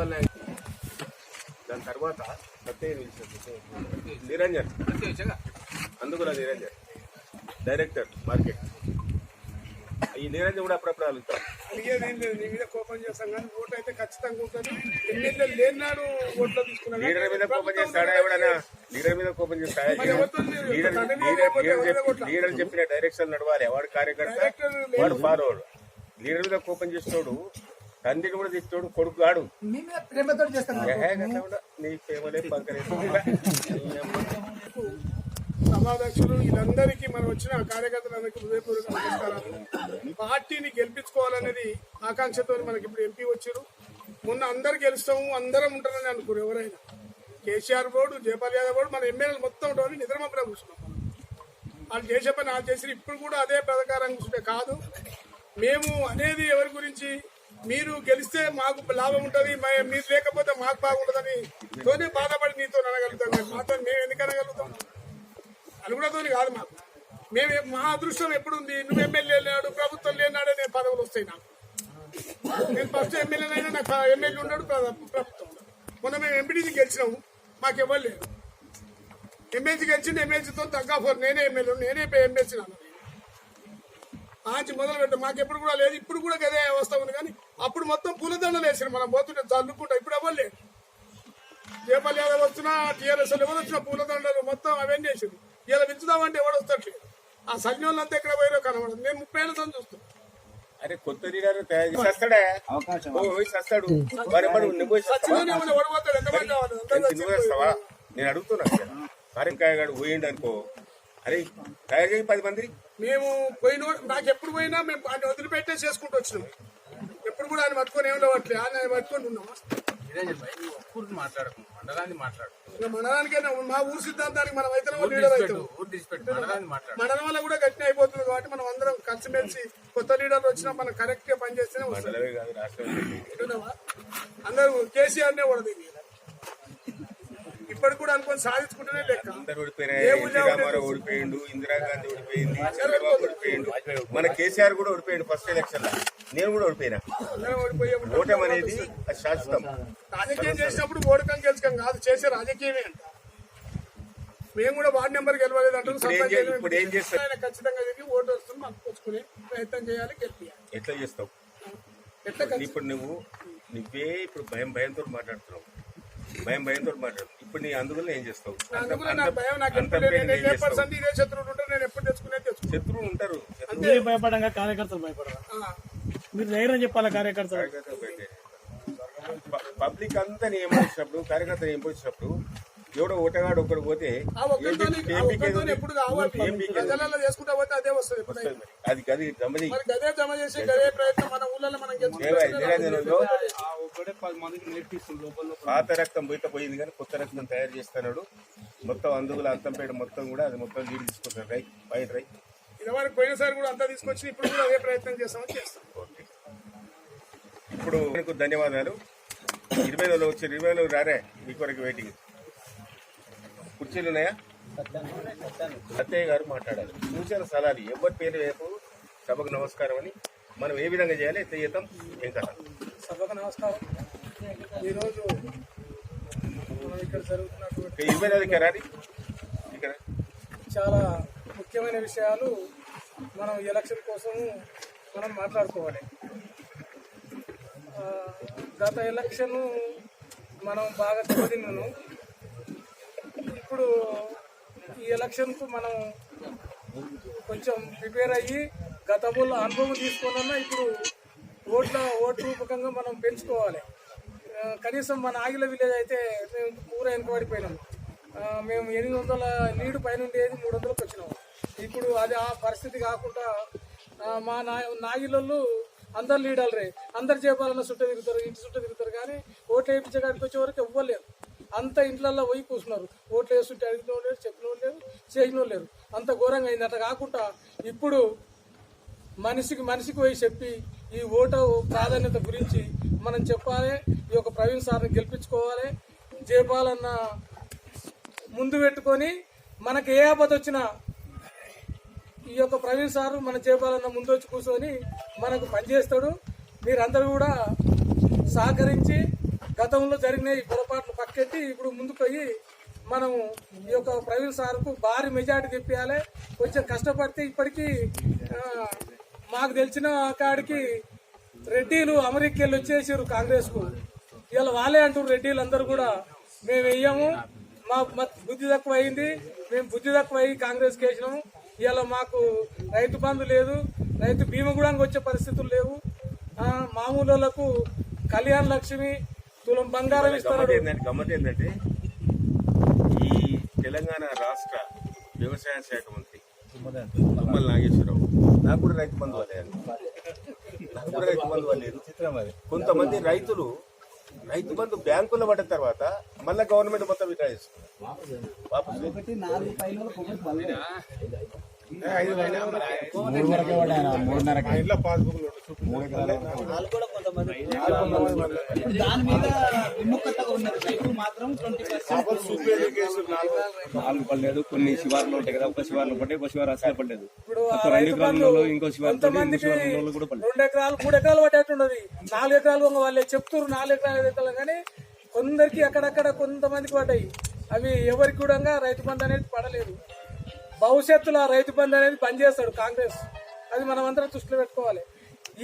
గోపాల్ నాయక్, దాని తర్వాత నిరంజన్, అందుకున్న నిరంజన్ డైరెక్టర్ మార్కెట్. ఈ నిరంజన్ కూడా అప్పుడప్పుడు అడుగుతారు. అడిగేదేం లేదు, నీ మీద కోపం చేస్తాం కానీ ఓటు అయితే ఖచ్చితంగా ఉంటుంది. ఎమ్మెల్యే లేనాడు ఓట్లో తీసుకున్నాడు. లీడర్ మీద కోపం చేస్తాడా ఎవడన్నా? లీడర్ మీద కోపం చేస్తాడా? లీడర్ చెప్పిన డైరెక్షన్ నడవాలి. వాడు కార్యకర్త, వాడు ఫాలోవర్. లీడర్ మీద కోపం చేస్తాడు, తండ్రిని కూడా తీస్తాడు, కొడుకు గాడు. నీ ప్రేమలే సభాధ్యక్షులు వీళ్ళందరికీ మనం వచ్చిన కార్యకర్తలందరికీ హృదయపూర్వక నమస్కారాలు. పార్టీని గెలిపించుకోవాలనేది ఆకాంక్షతో మనకి ఇప్పుడు ఎంపీ వచ్చారు. మొన్న అందరు గెలుస్తాము, అందరం ఉంటారని అనుకోరు ఎవరైనా. కేసీఆర్ బోర్డు, జయపాల్ యాదవ్ బోర్డు, మన ఎమ్మెల్యేలు మొత్తం ఉంటుంది. నిద్రమప్పుడే కూర్చున్నాం. వాళ్ళు చేసే పని వాళ్ళు చేసి ఇప్పుడు కూడా అదే ప్రకారం కూర్చుంటే కాదు. మేము అనేది ఎవరి గురించి, మీరు గెలిస్తే మాకు లాభం ఉంటుంది, మీరు లేకపోతే మాకు బాగుంటుందని తోనే బాధపడి నీతో అనగలుగుతాం. మాతో మేము ఎందుకు అనగలుగుతాం? అనుకున్నతో కాదు మాకు. మా అదృష్టం ఎప్పుడుంది? నువ్వు ఎమ్మెల్యే లేనాడు, ప్రభుత్వం లేనాడే నేను పదవులు వస్తాయి నాకు. నేను ఫస్ట్ ఎమ్మెల్యేనైనా నాకు ఎమ్మెల్యే ఉన్నాడు, ప్రభుత్వం. మొన్న మేము ఎంపీటీసీ గెలిచినాము, మాకు ఎవరు లేరు. ఎమ్మెల్సీ గెలిచింది, ఎమ్మెల్సీతో తగ్గ నేనే ఎమ్మెల్యే, నేనే ఎమ్మెల్సీ నాన్న. ఆచి మొదలు పెట్టాం. మాకు ఎప్పుడు కూడా లేదు, ఇప్పుడు కూడా గదే వ్యవస్థ ఉంది. కానీ అప్పుడు మొత్తం పూలదండలు వేసారు, మనం పోతుంటే చల్లుకుంటా. ఇప్పుడు ఎవరు లేదు. జయపాల్ యాదవ్ వచ్చినా, టీఆర్ఎస్ ఎవరు వచ్చినా పూలదండలు మొత్తం అవన్నీ వేసారు. ఇలా పెంచుదామంటే ఎవడు వస్తట్లేదు. ఆ సైన్యంలంతా ఎక్కడ పోయారో కనబడదు. నేను 30 ఏళ్ళ సంది చూస్తాను. అరే కొత్త లీడర్ వస్తాడా? వస్తాడు. నేను అడుగుతున్నా, కారింకాయ గారు పోయిండు అనుకో, అరే తయారు చేయి 10 మంది. మేము పోయిన నాకు ఎప్పుడు పోయినా మేము ఆయన వదిలిపెట్టే చేసుకుంటూ వచ్చినాం. ఎప్పుడు కూడా ఆయన పట్టుకొని ఏం లేవట్లే, ఆయన పట్టుకొని ఉన్నామా? మండలానికైనా మా ఊరు సిద్ధాంతానికి మనం అయితే లీడర్ అవుతాం. మండలం వల్ల కూడా గట్టి అయిపోతుంది కాబట్టి మనం అందరం కలిసిమెలిసి కొత్త లీడర్లు వచ్చినా మనం కరెక్ట్ గా పనిచేస్తేనే వస్తుంది. అందరూ కేసీఆర్ నే కూడా ఇప్పటికి కూడా అనుకొని సాధించుకుంటేనే లెక్క. ఓడిపోయిండు, ఇందిరాగాంధీ ఓడిపోయింది, చంద్రబాబు ఓడిపోయిండు, మన కేసీఆర్ కూడా ఓడిపోయిండు ఫస్ట్ ఎలక్షన్ లో. నేను కూడా ఓడిపోయినా. ఓటం అనేది శాశ్వతం. రాజకీయం చేసినప్పుడు ఓడకం గెలుచుకం కాదు, చేసే రాజకీయమే అంట. మేము కూడా వార్డు నెంబర్ గెలవలేదు అంటారు. ఇప్పుడు ఏం చేస్తాం? ఖచ్చితంగా తిరిగి ఓటు వస్తుంది, మాకు పుచ్చుకునే ప్రయత్నం చేయాలి, గెలిపియాలి. ఎట్లా చేస్తావు? ఇప్పుడు నువ్వే ఇప్పుడు భయంతో మాట్లాడుతున్నావు, భయంతో మాట్లాడుతున్నావు. ఇప్పుడు నీ అందువల్ల ఏం చేస్తావు? శత్రువులు ఉంటారు, భయపడంగా కార్యకర్తలు భయపడరా? మీరు ధైర్యం చెప్పాలా కార్యకర్తలు? పబ్లిక్ అంతా నియమించినప్పుడు, కార్యకర్త నియమించినప్పుడు ఎవడో ఓటగాడు ఒకడు పోతే అది గది పాత రక్తం బయట పోయింది కానీ కొత్త రక్తం తయారు చేస్తున్నాడు. మొత్తం అందుగుల అంతంపేట మొత్తం కూడా అది మొత్తం లీడ్ తీసుకుంటారు. బయట ఇదివరకు పోయినసారి కూడా అంతా తీసుకొచ్చి ఇప్పుడు కూడా అదే ప్రయత్నం చేస్తామని చేస్తాం. ఇప్పుడు మీకు ధన్యవాదాలు. 20 వచ్చి 20 రారే, మీ కొరకు వెయిటింగ్. కుర్చీలు ఉన్నాయా? సత్యయ్య గారు మాట్లాడాలి. సూచన సలహాలు ఎవరి పేరు వైపు సభకు నమస్కారం అని మనం ఏ విధంగా చేయాలి, ఎట్లా చేద్దాం, ఏం కదా? సభకు నమస్కారం. ఈరోజు ఇక్కడ జరుగుతున్నటువంటి 20 రాది ఇక్కడ చాలా ముఖ్యమైన విషయాలు మనం ఎలక్షన్ కోసం మనం మాట్లాడుకోవాలి. గత ఎలక్షన్ మనం బాగా దెబ్బతిన్నాను. ఇప్పుడు ఈ ఎలక్షన్కు మనం కొంచెం ప్రిపేర్ అయ్యి గతంలో అనుభవం తీసుకోవాలన్నా ఇప్పుడు ఓటు రూపకంగా మనం పెంచుకోవాలి. కనీసం మన ఆగిల విలేజ్ అయితే మేము పూర వెనుకబడిపోయినాం. మేము 800 లీడ్ పైన ఉండేది 300కి వచ్చినాము. ఇప్పుడు అది ఆ పరిస్థితి కాకుండా మా నాగిళ్ళు అందరు లీడర్లే, అందరు చేపాలన్న చుట్టూ తిరుగుతారు, ఇంటి చుట్టూ తిరుగుతారు. కానీ ఓట్లు వేయించడానికి వచ్చే వరకు ఇవ్వలేరు. అంత ఇంట్లల్లో పోయి కూర్చున్నారు. ఓట్లు వేస్తుంటే అడిగిన లేరు, చెప్పిన లేరు, చేసిన లేరు. అంత ఘోరంగా అయింది. అట్లా కాకుండా ఇప్పుడు మనిషికి పోయి చెప్పి ఈ ఓటు ప్రాధాన్యత గురించి మనం చెప్పాలి. ఈ యొక్క ప్రవీణ్ సార్ని గెలిపించుకోవాలి. జయపాలన్న ముందు పెట్టుకొని మనకు ఏ ఆపద వచ్చినా ఈ యొక్క ప్రవీణ్ సారు మన జయపాలన్న ముందు వచ్చి కూర్చొని మనకు పనిచేస్తాడు. మీరందరూ కూడా సహకరించి గతంలో జరిగిన ఈ పొరపాట్లు పక్కెట్టి ఇప్పుడు ముందుకు పోయి మనం ఈ యొక్క ప్రవీణ్ సార్కు భారీ మెజార్టీ తెప్పియాలి. కొంచెం కష్టపడితే ఇప్పటికీ మాకు తెలిసిన కాడికి రెడ్డిలు అమెరికాకి వెళ్ళి వచ్చేసారు కాంగ్రెస్కు. ఇలా వాళ్ళే అంటారు రెడ్డిలు అందరూ కూడా మేము వెయ్యము, మా బుద్ధి తక్కువ అయింది, మేము బుద్ధి తక్కువ అయ్యి కాంగ్రెస్కి వేసినాము. ఇలా మాకు రైతు బంధు లేదు, రైతు బీమా కూడా వచ్చే పరిస్థితులు లేవు. మామూలు వాళ్ళకు కళ్యాణ లక్ష్మి తులం బంగారం ఇస్తారు. గమ్మత్ ఏంటంటే ఈ తెలంగాణ రాష్ట్ర వ్యవసాయ శాఖ మంత్రి తుమ్మల నాగేశ్వరరావు నాకు కూడా రైతు బంధు లేదు. కొంతమంది రైతులు రైతు బంధు బ్యాంకుల్లో పడ్డ తర్వాత మళ్ళీ గవర్నమెంట్ మొత్తం విత్డ్రా దాని మీద విముఖతగా ఉన్నారు. రైతులు మాత్రం 4 పడలేదు, కొన్ని శివార్లు ఉంటాయి కదా, ఒక శివార్లు పడ్డాయి, ఒక శివారు అసలు పడలేదు. ఇప్పుడు ఇంకో శివారు కొంతమందికి 2 ఎకరాలు 3 ఎకరాలు పట్టేట్టున్నది, 4 ఎకరాలు వాళ్ళే చెప్తారు 4 ఎకరాలు 5 ఎకరాలు, కానీ కొందరికి అక్కడక్కడ కొంతమందికి పడ్డాయి. అవి ఎవరికి కూడా రైతు బంధు అనేది పడలేదు. భవిష్యత్తులో రైతు బంధు అనేది బంద్ చేస్తాడు కాంగ్రెస్, అది మనం అందరం దృష్టిలో పెట్టుకోవాలి.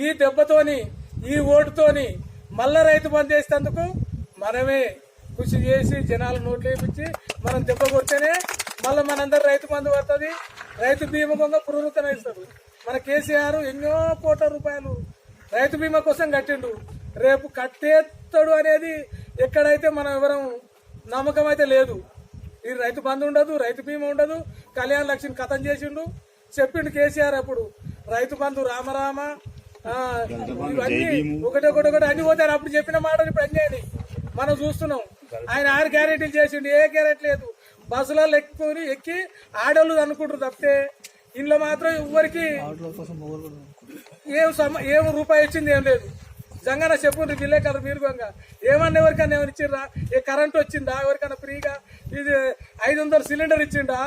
ఈ దెబ్బతోని ఈ ఓటుతోని మళ్ళా రైతు బంద్ చేసేందుకు మనమే కృషి చేసి జనాలు నోట్లు వేయించి మనం దెబ్బ కొడితేనే మళ్ళీ మనందరూ రైతు బంధు పడుతుంది. రైతు బీమా కొంగ పునరుద్ధరణ ఇస్తాడు. మన కేసీఆర్ ఎన్నో కోట్ల రూపాయలు రైతు బీమా కోసం కట్టిండు, రేపు కట్టేస్తాడు అనేది ఎక్కడైతే మనం ఎవరం నమ్మకం అయితే లేదు. ఈ రైతు బంధు ఉండదు, రైతు బీమా ఉండదు, కళ్యాణ లక్ష్మి కథం చేసిండు, చెప్పిండు కేసీఆర్ అప్పుడు రైతు బంధు రామరామ ఇవన్నీ ఒకటి అన్ని పోతారు. అప్పుడు చెప్పిన మాటలు ఇప్పుడు అన్నీ మనం చూస్తున్నాం. ఆయన 6 గ్యారెంటీలు చేసిండు, ఏ గ్యారెంటీ లేదు. బస్సులలో ఎక్కి ఆడోళ్ళు అనుకుంటారు తప్పితే ఇంట్లో మాత్రం ఎవరికి ఏం రూపాయి ఇచ్చింది ఏం లేదు. జంగన చెప్పుండ్రి విలేకరు మీరు ఏమన్నా ఎవరికన్నా ఏమైనా ఇచ్చిండ్రా, ఏ కరెంట్ వచ్చిందా ఎవరికన్నా ఫ్రీగా, ఇది 500 సిలిండర్ ఇచ్చిండా,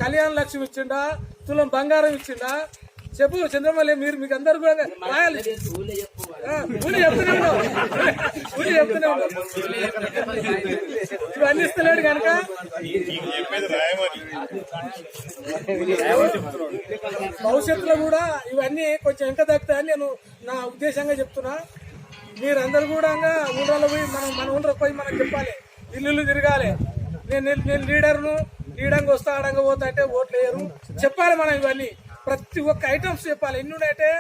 కళ్యాణ లక్ష్మి ఇచ్చిండా, తులం బంగారం ఇచ్చిండా చెప్పు చంద్రమల్లి. మీరు మీకు అందరు కూడా రాయాలి, ఊళ్ళో చెప్తూనే ఉన్నాం ఇవన్నీ ఇస్తలేడు కనుక భవిష్యత్తులో కూడా ఇవన్నీ కొంచెం ఇంకా తగ్గుతాయని నేను నా ఉద్దేశంగా చెప్తున్నా. మీరందరూ కూడా ఊళ్ళలో పోయి మన ఊళ్ళో పోయి మనం చెప్పాలి, ఇల్లు తిరగాలి. నేను లీడర్ను, లీడంగా వస్తా ఆడంగా పోతా అంటే ఓట్లు వేయరు చెప్పాలి. మనం ఇవన్నీ ప్రతి ఒక్క ఐటమ్స్ చెప్పాలి. ఎన్ని ఉన్నాయంటే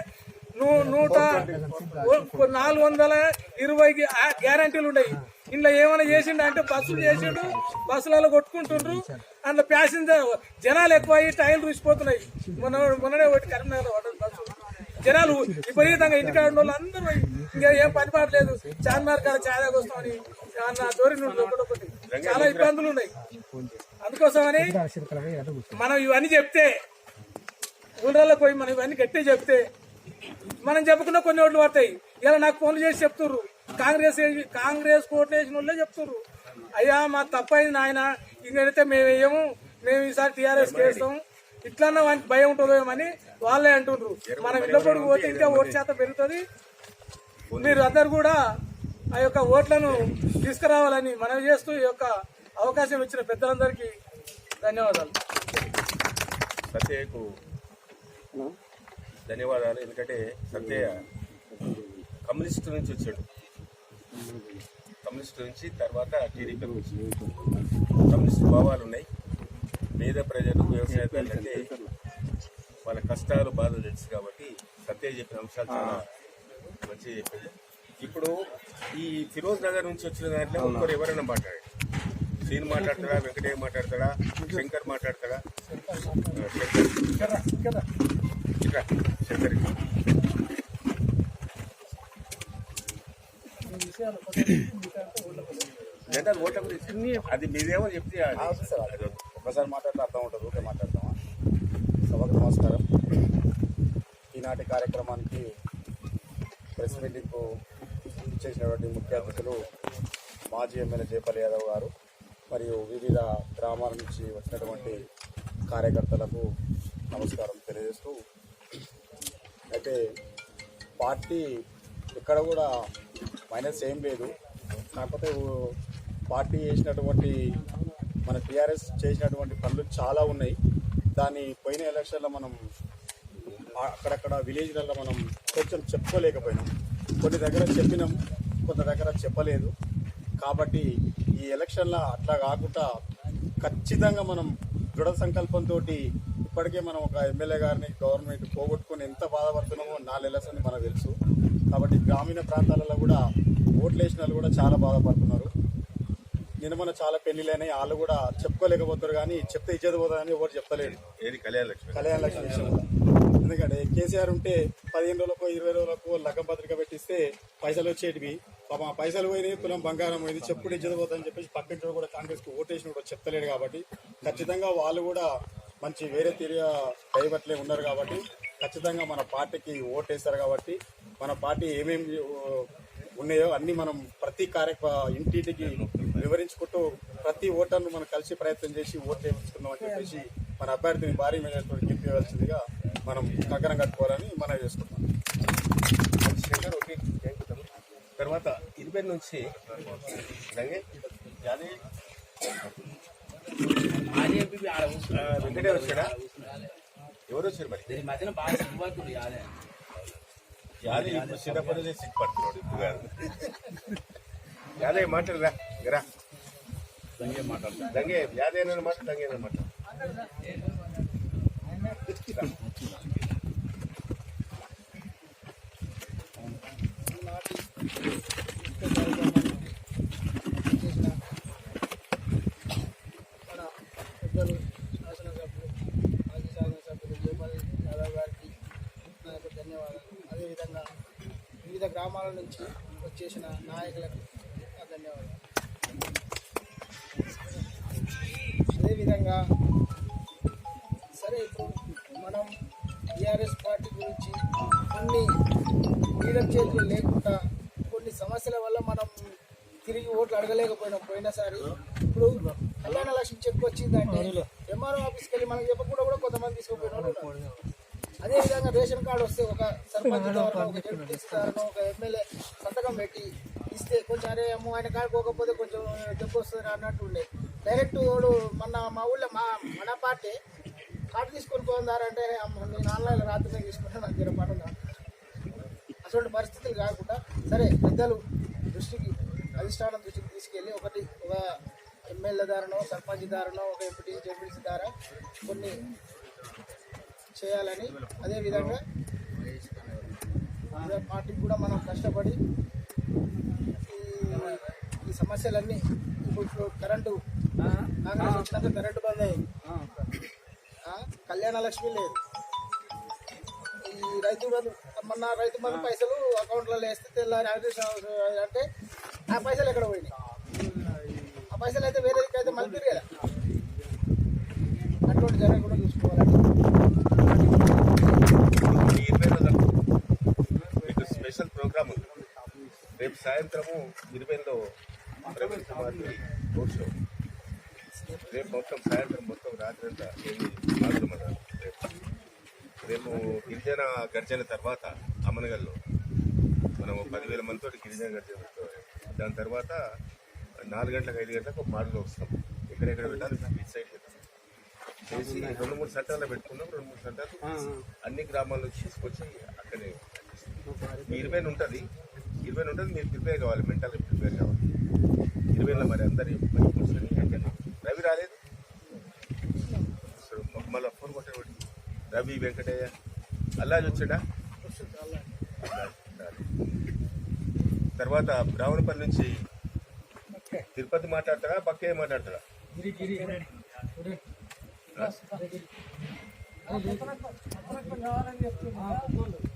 420 గ్యారంటీలు ఉన్నాయి. ఇంట్లో ఏమైనా చేసిండు అంటే బస్సులు చేసిండు, బస్సులలో కొట్టుకుంటుండ్రు, అందులో ప్యాసింజర్ జనాలు ఎక్కువ అయ్యి టైర్లు రుచిపోతున్నాయి. మొన్ననే ఒకటి కరీంనగర్ బస్సు జనాలు విపరీతంగా ఇంటికాడ ఉన్న వాళ్ళు అందరూ ఇంకా ఏం పని పాటలేదు, చార్మినార్ కాడ ఛాయగా వస్తామని అన్న దూరి ఒకటి చాలా ఇబ్బందులు ఉన్నాయి. అందుకోసమని మనం ఇవన్నీ చెప్తే ఊళ్ళలో పోయి మనం ఇవన్నీ గట్టి చెప్తే మనం చెప్పుకున్న కొన్ని ఓట్లు పడతాయి. ఇలా నాకు ఫోన్లు చేసి చెప్తుర్రు, కాంగ్రెస్ కోట్లు వేసిన వాళ్ళే చెప్తుర్రు, అయ్యా మా తప్పైంది నాయన, ఇంకైతే మేము వేయము, మేము ఈసారి టీఆర్ఎస్కి వేస్తాం, ఇట్లన్నా వానికి భయం ఉంటుందేమని వాళ్ళే అంటుండ్రు. మనం ఇళ్ళ పొడుగు పోతే ఇంకా ఓటు శాతం పెరుగుతుంది. మీరు అందరు కూడా ఆ యొక్క ఓట్లను తీసుకురావాలని మనం చేస్తూ ఈ యొక్క అవకాశం ఇచ్చిన పెద్దలందరికీ ధన్యవాదాలు. సత్యకు ధన్యవాదాలు. ఎందుకంటే సత్యయ్య కమ్యూనిస్టు నుంచి వచ్చాడు, కమ్యూనిస్టు నుంచి తర్వాత టీడీపీ కమ్యూనిస్టు భావాలు ఉన్నాయి. పేద ప్రజలు వ్యవసాయదారులు అంటే వాళ్ళ కష్టాలు బాధలు తెలుసు కాబట్టి సత్య చెప్పిన అంశాలు చాలా మంచిగా చెప్పేది. ఇప్పుడు ఈ ఫిరోజ్ నగర్ నుంచి వచ్చిన దాంట్లో ఇంకొకరు ఎవరైనా మాట్లాడారు, సీన్ మాట్లాడతాడా, వెంకటేష్ మాట్లాడతాడా, శంకర్ మాట్లాడతాడా, శంకర్ జనరల్ ఓట్ల గురించి అది మీదేమో చెప్తే ఒకసారి మాట్లాడితే అర్థం ఉంటుంది, ఓకే మాట్లాడతామా. సభకు నమస్కారం. ఈనాటి కార్యక్రమానికి ప్రెస్ మీటింగ్కు చేసినటువంటి ముఖ్య అతిథులు మాజీ ఎమ్మెల్యే జయపాల్ యాదవ్ గారు మరియు వివిధ గ్రామాల నుంచి వచ్చినటువంటి కార్యకర్తలకు నమస్కారం తెలియజేస్తూ, అయితే పార్టీ ఎక్కడ కూడా మైనస్ ఏం లేదు. కాకపోతే పార్టీ చేసినటువంటి మన టీఆర్ఎస్ చేసినటువంటి పనులు చాలా ఉన్నాయి. దాన్ని పోయిన ఎలక్షన్లో మనం అక్కడక్కడ విలేజ్లలో మనం కొంచెం చెప్పుకోలేకపోయినాం. కొన్ని దగ్గర చెప్పినాం, కొంత దగ్గర చెప్పలేదు. కాబట్టి ఈ ఎలక్షన్లో అట్లా కాకుండా ఖచ్చితంగా మనం దృఢ సంకల్పంతో ఇప్పటికే మనం ఒక ఎమ్మెల్యే గారిని గవర్నమెంట్ పోగొట్టుకుని ఎంత బాధపడుతున్నామో 4 ఎలక్షన్ మనకు తెలుసు. కాబట్టి గ్రామీణ ప్రాంతాలలో కూడా ఓట్లు వేసిన వాళ్ళు కూడా చాలా బాధపడుతున్నారు. నిన్న మన చాలా పెళ్లిలైనాయి, వాళ్ళు కూడా చెప్పుకోలేకపోతారు. కానీ చెప్తే ఇచ్చేది పోతుంది అని ఎవరు చెప్తలేడు. ఏది కళ్యాణ లక్ష్మి విషయంలో ఎందుకంటే కేసీఆర్ ఉంటే 15 రోజులకు 20 రోజులకు లగ్గం పత్రిక పెట్టిస్తే పైసలు వచ్చేటివి. పాపం పైసలు పోయినాయి, తులం బంగారం పోయింది, చెప్పుడు ఇచ్చేది పోతుందని చెప్పేసి పక్కింటి కూడా కాంగ్రెస్కి ఓటేసిన కూడా చెప్తలేడు. కాబట్టి ఖచ్చితంగా వాళ్ళు కూడా మంచి వేరే తీరుగా డైవర్ట్లే ఉన్నారు. కాబట్టి ఖచ్చితంగా మన పార్టీకి ఓటేస్తారు. కాబట్టి మన పార్టీ ఏమేమి ఉన్నాయో అన్ని మనం ప్రతి ఇంటింటికి వివరించుకుంటూ ప్రతి ఓటర్ను మనం కలిసి ప్రయత్నం చేసి ఓట్లు వేయించుకుందామని చెప్పేసి మన అభ్యర్థిని భారీ మెజార్టీతో గెలిపించవలసిందిగా మనం కంకణం కట్టుకోవాలని మనం చేసుకుంటాం. తర్వాత 20 నుంచి వెంకటే వచ్చాడా? ఎవరు వచ్చారు మరి? యాదే ఇప్పుడు చిన్నప్పటి సిగ్గుపడుతున్నాడు. ఇప్పుడు యాదే మాట్లాడరా గరా దంగే మాట్లాడతా దంగే యాదే మాట దంగే మాట మన పెద్దలు శాసనసభ్యులు మాజీ శాసనసభ్యులు జయపాల్ యాదవ్ గారికి నా యొక్క ధన్యవాదాలు. అదేవిధంగా వివిధ గ్రామాల నుంచి వచ్చేసిన నాయకులకు నా ధన్యవాదాలు. అదేవిధంగా సరే ఇప్పుడు మనం టీఆర్ఎస్ పార్టీ గురించి కొన్ని లీడర్ చేతులు లేకుండా కొన్ని సమస్యల వల్ల మనం తిరిగి ఓట్లు అడగలేకపోయినాం పోయినసారి. ఇప్పుడు కళ్యాణ లక్ష్మి చెక్ వచ్చిందంటే ఎంఆర్ఓ ఆఫీస్కి వెళ్ళి మనకి చెప్పకుండా కూడా కొంతమంది తీసుకుపోయిన వాళ్ళు ఉన్నారు. అదేవిధంగా రేషన్ కార్డు వస్తే ఒక సర్పంచ్ ద్వారా, ఒక జడ్పీటీసీ ద్వారా, ఒక ఎమ్మెల్యే సంతకం పెట్టి ఇస్తే కొంచెం అరే అమ్మో ఆయన కార్డు పోకపోతే కొంచెం డబ్బు వస్తుంది అన్నట్టు ఉండే. డైరెక్ట్ వాడు మా ఊళ్ళో మన పార్టీ కార్డు తీసుకొని పోదారంటే నేను ఆన్లైన్లో రాత్రి తీసుకుంటే నాకు జర పనులు అటువంటి పరిస్థితులు కాకుండా సరే పెద్దలు దృష్టికి అధిష్టానం దృష్టికి తీసుకెళ్ళి ఒక ఎమ్మెల్యే దారనో సర్పంచ్ దారనో ఒక ఎంపీటీసీ జడ్పీటీసీ ద్వారా కొన్ని చేయాలని, అదేవిధంగా పార్టీకి కూడా మనం కష్టపడి ఈ సమస్యలన్నీ ఇప్పుడు కరెంటు కాంగ్రెస్ వచ్చినాక కరెంటు బంద్ అయింది, కళ్యాణ లక్ష్మి లేదు, ఈ రైతు బంధు పైసలు అకౌంట్లలో వేస్తే తెల్లారి అంటే ఆ పైసలు ఎక్కడ పోయినాయి? ఆ పైసలు అయితే వేరే అయితే మళ్ళీ కదా అటువంటి జనం కూడా చూసుకోవాలని. మీకు స్పెషల్ ప్రోగ్రామ్ ఉంది. రేపు సాయంత్రము 20లో ప్రవీణ్ కుమార్ రోడ్ షో. రేపు మొత్తం సాయంత్రం మొత్తం రాత్రి అంతా రేపు గిరిజన గర్జన తర్వాత అమనగల్లో మనం 10,000 మందితో గిరిజన గర్జన పెడతాం. దాని తర్వాత 4 గంటలకు 5 గంటలకు ఒక మాటలో వస్తాం. ఎక్కడెక్కడ పెట్టాలి డిసైడ్ చేస్తాం చేసి 2-3 సెంటర్లో పెట్టుకున్నాం. 2-3 సెంటర్లు అన్ని గ్రామాల నుంచి తీసుకొచ్చి అక్కడే 20 ఉంటుంది. మీరు ప్రిపేర్ కావాలి, మెంటల్గా ప్రిపేర్ కావాలి. 20లో మరి అందరి రవి రాలేదు, మళ్ళీ ఫోన్ కొట్టాడు. రవి వెంకటయ్య అల్లాజ్ వచ్చాడా? తర్వాత బ్రాహ్మణపల్లి నుంచి తిరుపతి మాట్లాడతాడా, పక్కే మాట్లాడతాడా?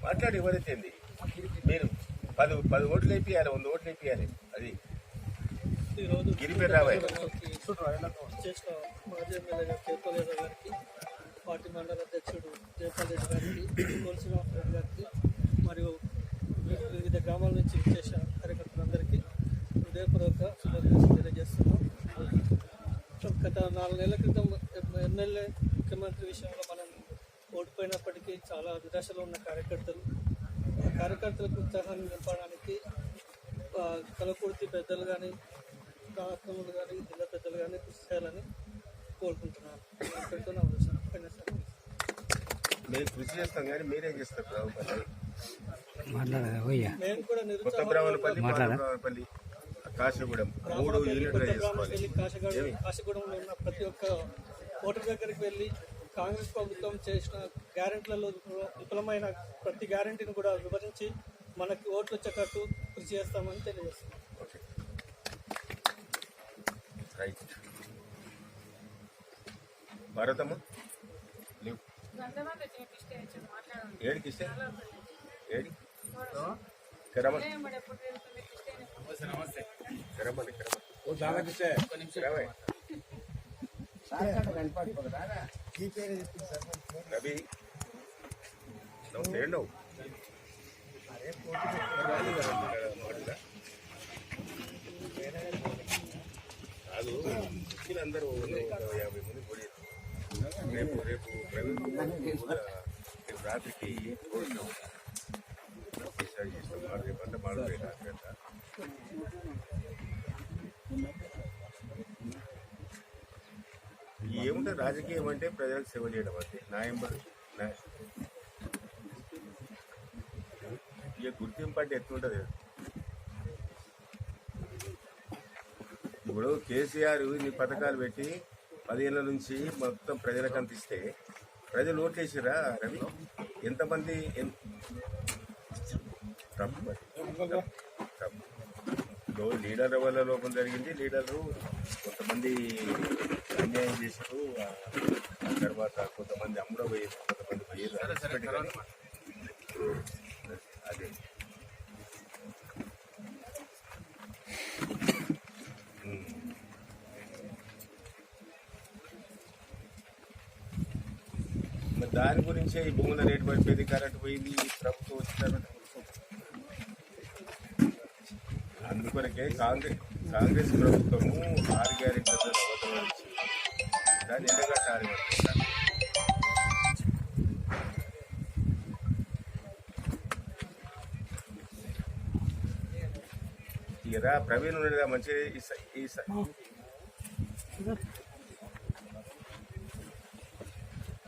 మాట్లాడి ఎవరైతే మీరు 10 ఓట్లు వేపియాలి, 100 ఓట్లు వేపియాలి. అది గిరిపేరు రావాలి. చేసిన మాజీ ఎమ్మెల్యే గారు జయపాల్ యాదవ్ గారికి, పార్టీ మండల అధ్యక్షుడు జయపాల్ రెడ్డి గారికి, తులసిరామ్ రెడ్డి గారికి, మరియు వివిధ గ్రామాల నుంచి చేసిన కార్యకర్తలందరికీ హృదయపూర్వక శుభాకాంక్షలు తెలియజేస్తున్నాం. గత 4 నెలల క్రితం ఎమ్మెల్యే ముఖ్యమంత్రి విషయంలో మనం ఓడిపోయినప్పటికీ చాలా నిరాశలో ఉన్న కార్యకర్తలకు ఉత్సాహాన్ని నింపడానికి కలకుర్తి పెద్దలు కానీ కార్యక్రమాలు కానీ జిల్లా పెద్దలు కానీ కృషి చేయాలని కోరుకుంటున్నాను. ఇక్కడితో నా ఉద్దేశం. మేము కృషి చేస్తాం కానీ మీరేం చేస్తారు రావుపల్లి మేము కూడా కొత్త బ్రాహ్మణపల్లి పాత బ్రాహ్మణపల్లి కాశీగూడెం 3 యూనిట్లు చేసుకోవాలి. కాశీగూడెంలో ఉన్న ప్రతి ఒక్క ఓటర్ దగ్గరికి వెళ్ళి కాంగ్రెస్ ప్రభుత్వం చేసిన గ్యారెంటీలలో విఫలమైన ప్రతి గ్యారెంటీని కూడా వివరించి మనకి ఓట్లు వచ్చేటట్టు కృషి చేస్తామని తెలియజేస్తున్నాం. రైట్. భారతమ్మ లేవు ఏడికి ఇస్తే ఏడి కరమని రవి నువ్వు ఏడు కాదు అందరూ 50 మంది కూడా రేపు రాత్రికి డిసైడ్ చేస్తాం. రేపంతా మాడలే రాత్రి అంతా. ఏముంటుంది రాజకీయం అంటే ప్రజలకు సేవ చేయడం అంతే. ఇక గుర్తింపు అంటే ఎట్లుంటుంది. ఇప్పుడు కేసీఆర్ ఇన్ని పథకాలు పెట్టి 10 ఏళ్ళ నుంచి మొత్తం ప్రజలకు అందిస్తే ప్రజలు ఓట్లేసిరా రవి? ఎంతమంది లీడర్ల వల్ల లోపం జరిగింది. లీడర్లు కొంతమంది అన్యాయం చేశారు. ఆ తర్వాత కొంతమంది అమ్ముడ పోయారు, కొంతమంది పోయారు. అదే మరి దాని గురించే ఈ భూముల రేటు పడిపోయింది, కరెంట్ పోయింది, ప్రభుత్వం వచ్చిన తర్వాత అందుకొరకే కాంగ్రెస్ ప్రభుత్వము 6 గ్యారెంటీల దాన్ని ఎండగట్టాలి. ఇక ప్రవీణ్ ఉండేదా మంచిగా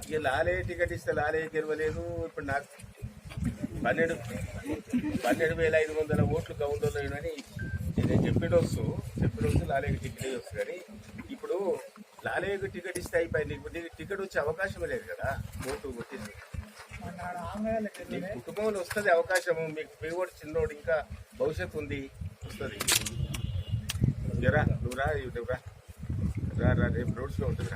ఇక లాలే టికెట్ ఇస్తే లాలే గెలవలేదు. ఇప్పుడు నాకు 12,500 ఓట్లు గౌండోలో అని నేను చెప్పేటొచ్చు లాలేకి టికెట్ వస్తుంది. కానీ ఇప్పుడు లాలేకి టికెట్ ఇస్తే అయిపోయింది. ఇప్పుడు నీకు టికెట్ వచ్చే అవకాశమే లేదు కదా. ఓటు కొట్టేసి నీ కుటుంబంలో వస్తుంది అవకాశము. మీకు మీ ఓటు చిన్నోడు ఇంకా భవిష్యత్తు ఉంది, వస్తుంది. రా నువ్వు రా రేపు రోడ్స్లో ఉంటుంది.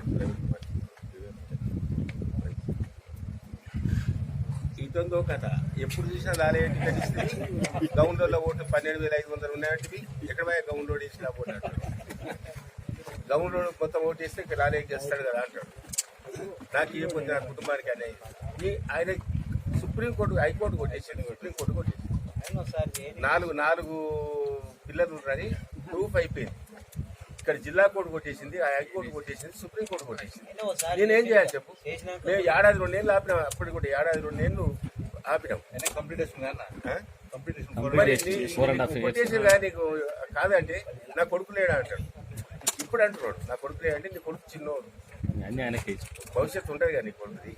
ఇదందో కథ. ఎప్పుడు చూసినా లాలే టికెట్ ఇస్తే గౌండోలో ఓటు 12,500 ఉన్నాయంటివి. ఎక్కడ పోయా గౌండ్ రోడ్ వేసి పోయినట్టు. గౌండ్ రోడ్ మొత్తం ఓటు వేస్తే లాలేకి చేస్తాడు కదా అంటాడు. నాకు ఇవ్వకపోతే నా కుటుంబానికి అన్యాయం. ఆయన సుప్రీంకోర్టు హైకోర్టు కొట్టేసాడు, సుప్రీంకోర్టు కొట్టేసి 4 పిల్లలు అని ప్రూఫ్ అయిపోయింది. ఇక్కడ జిల్లా కోర్టు కొట్టేసింది, హైకోర్టు కొట్టేసింది, సుప్రీంకోర్టు కొట్టేసింది. నేనేం చేయాలి చెప్పు? మేము 1.5-2 నెలలు ఆపినాం. అప్పుడు కూడా 1.5-2 నెలలు ఆపినాం. కొట్టేసి నీకు కాదంటే నా కొడుకు లేడా అంటాడు. ఇప్పుడు అంటున్నాడు నా కొడుకు లేదంటే నీ కొడుకు చిన్నోడు, భవిష్యత్తు ఉంటుంది కదా నీ కొడుకుది.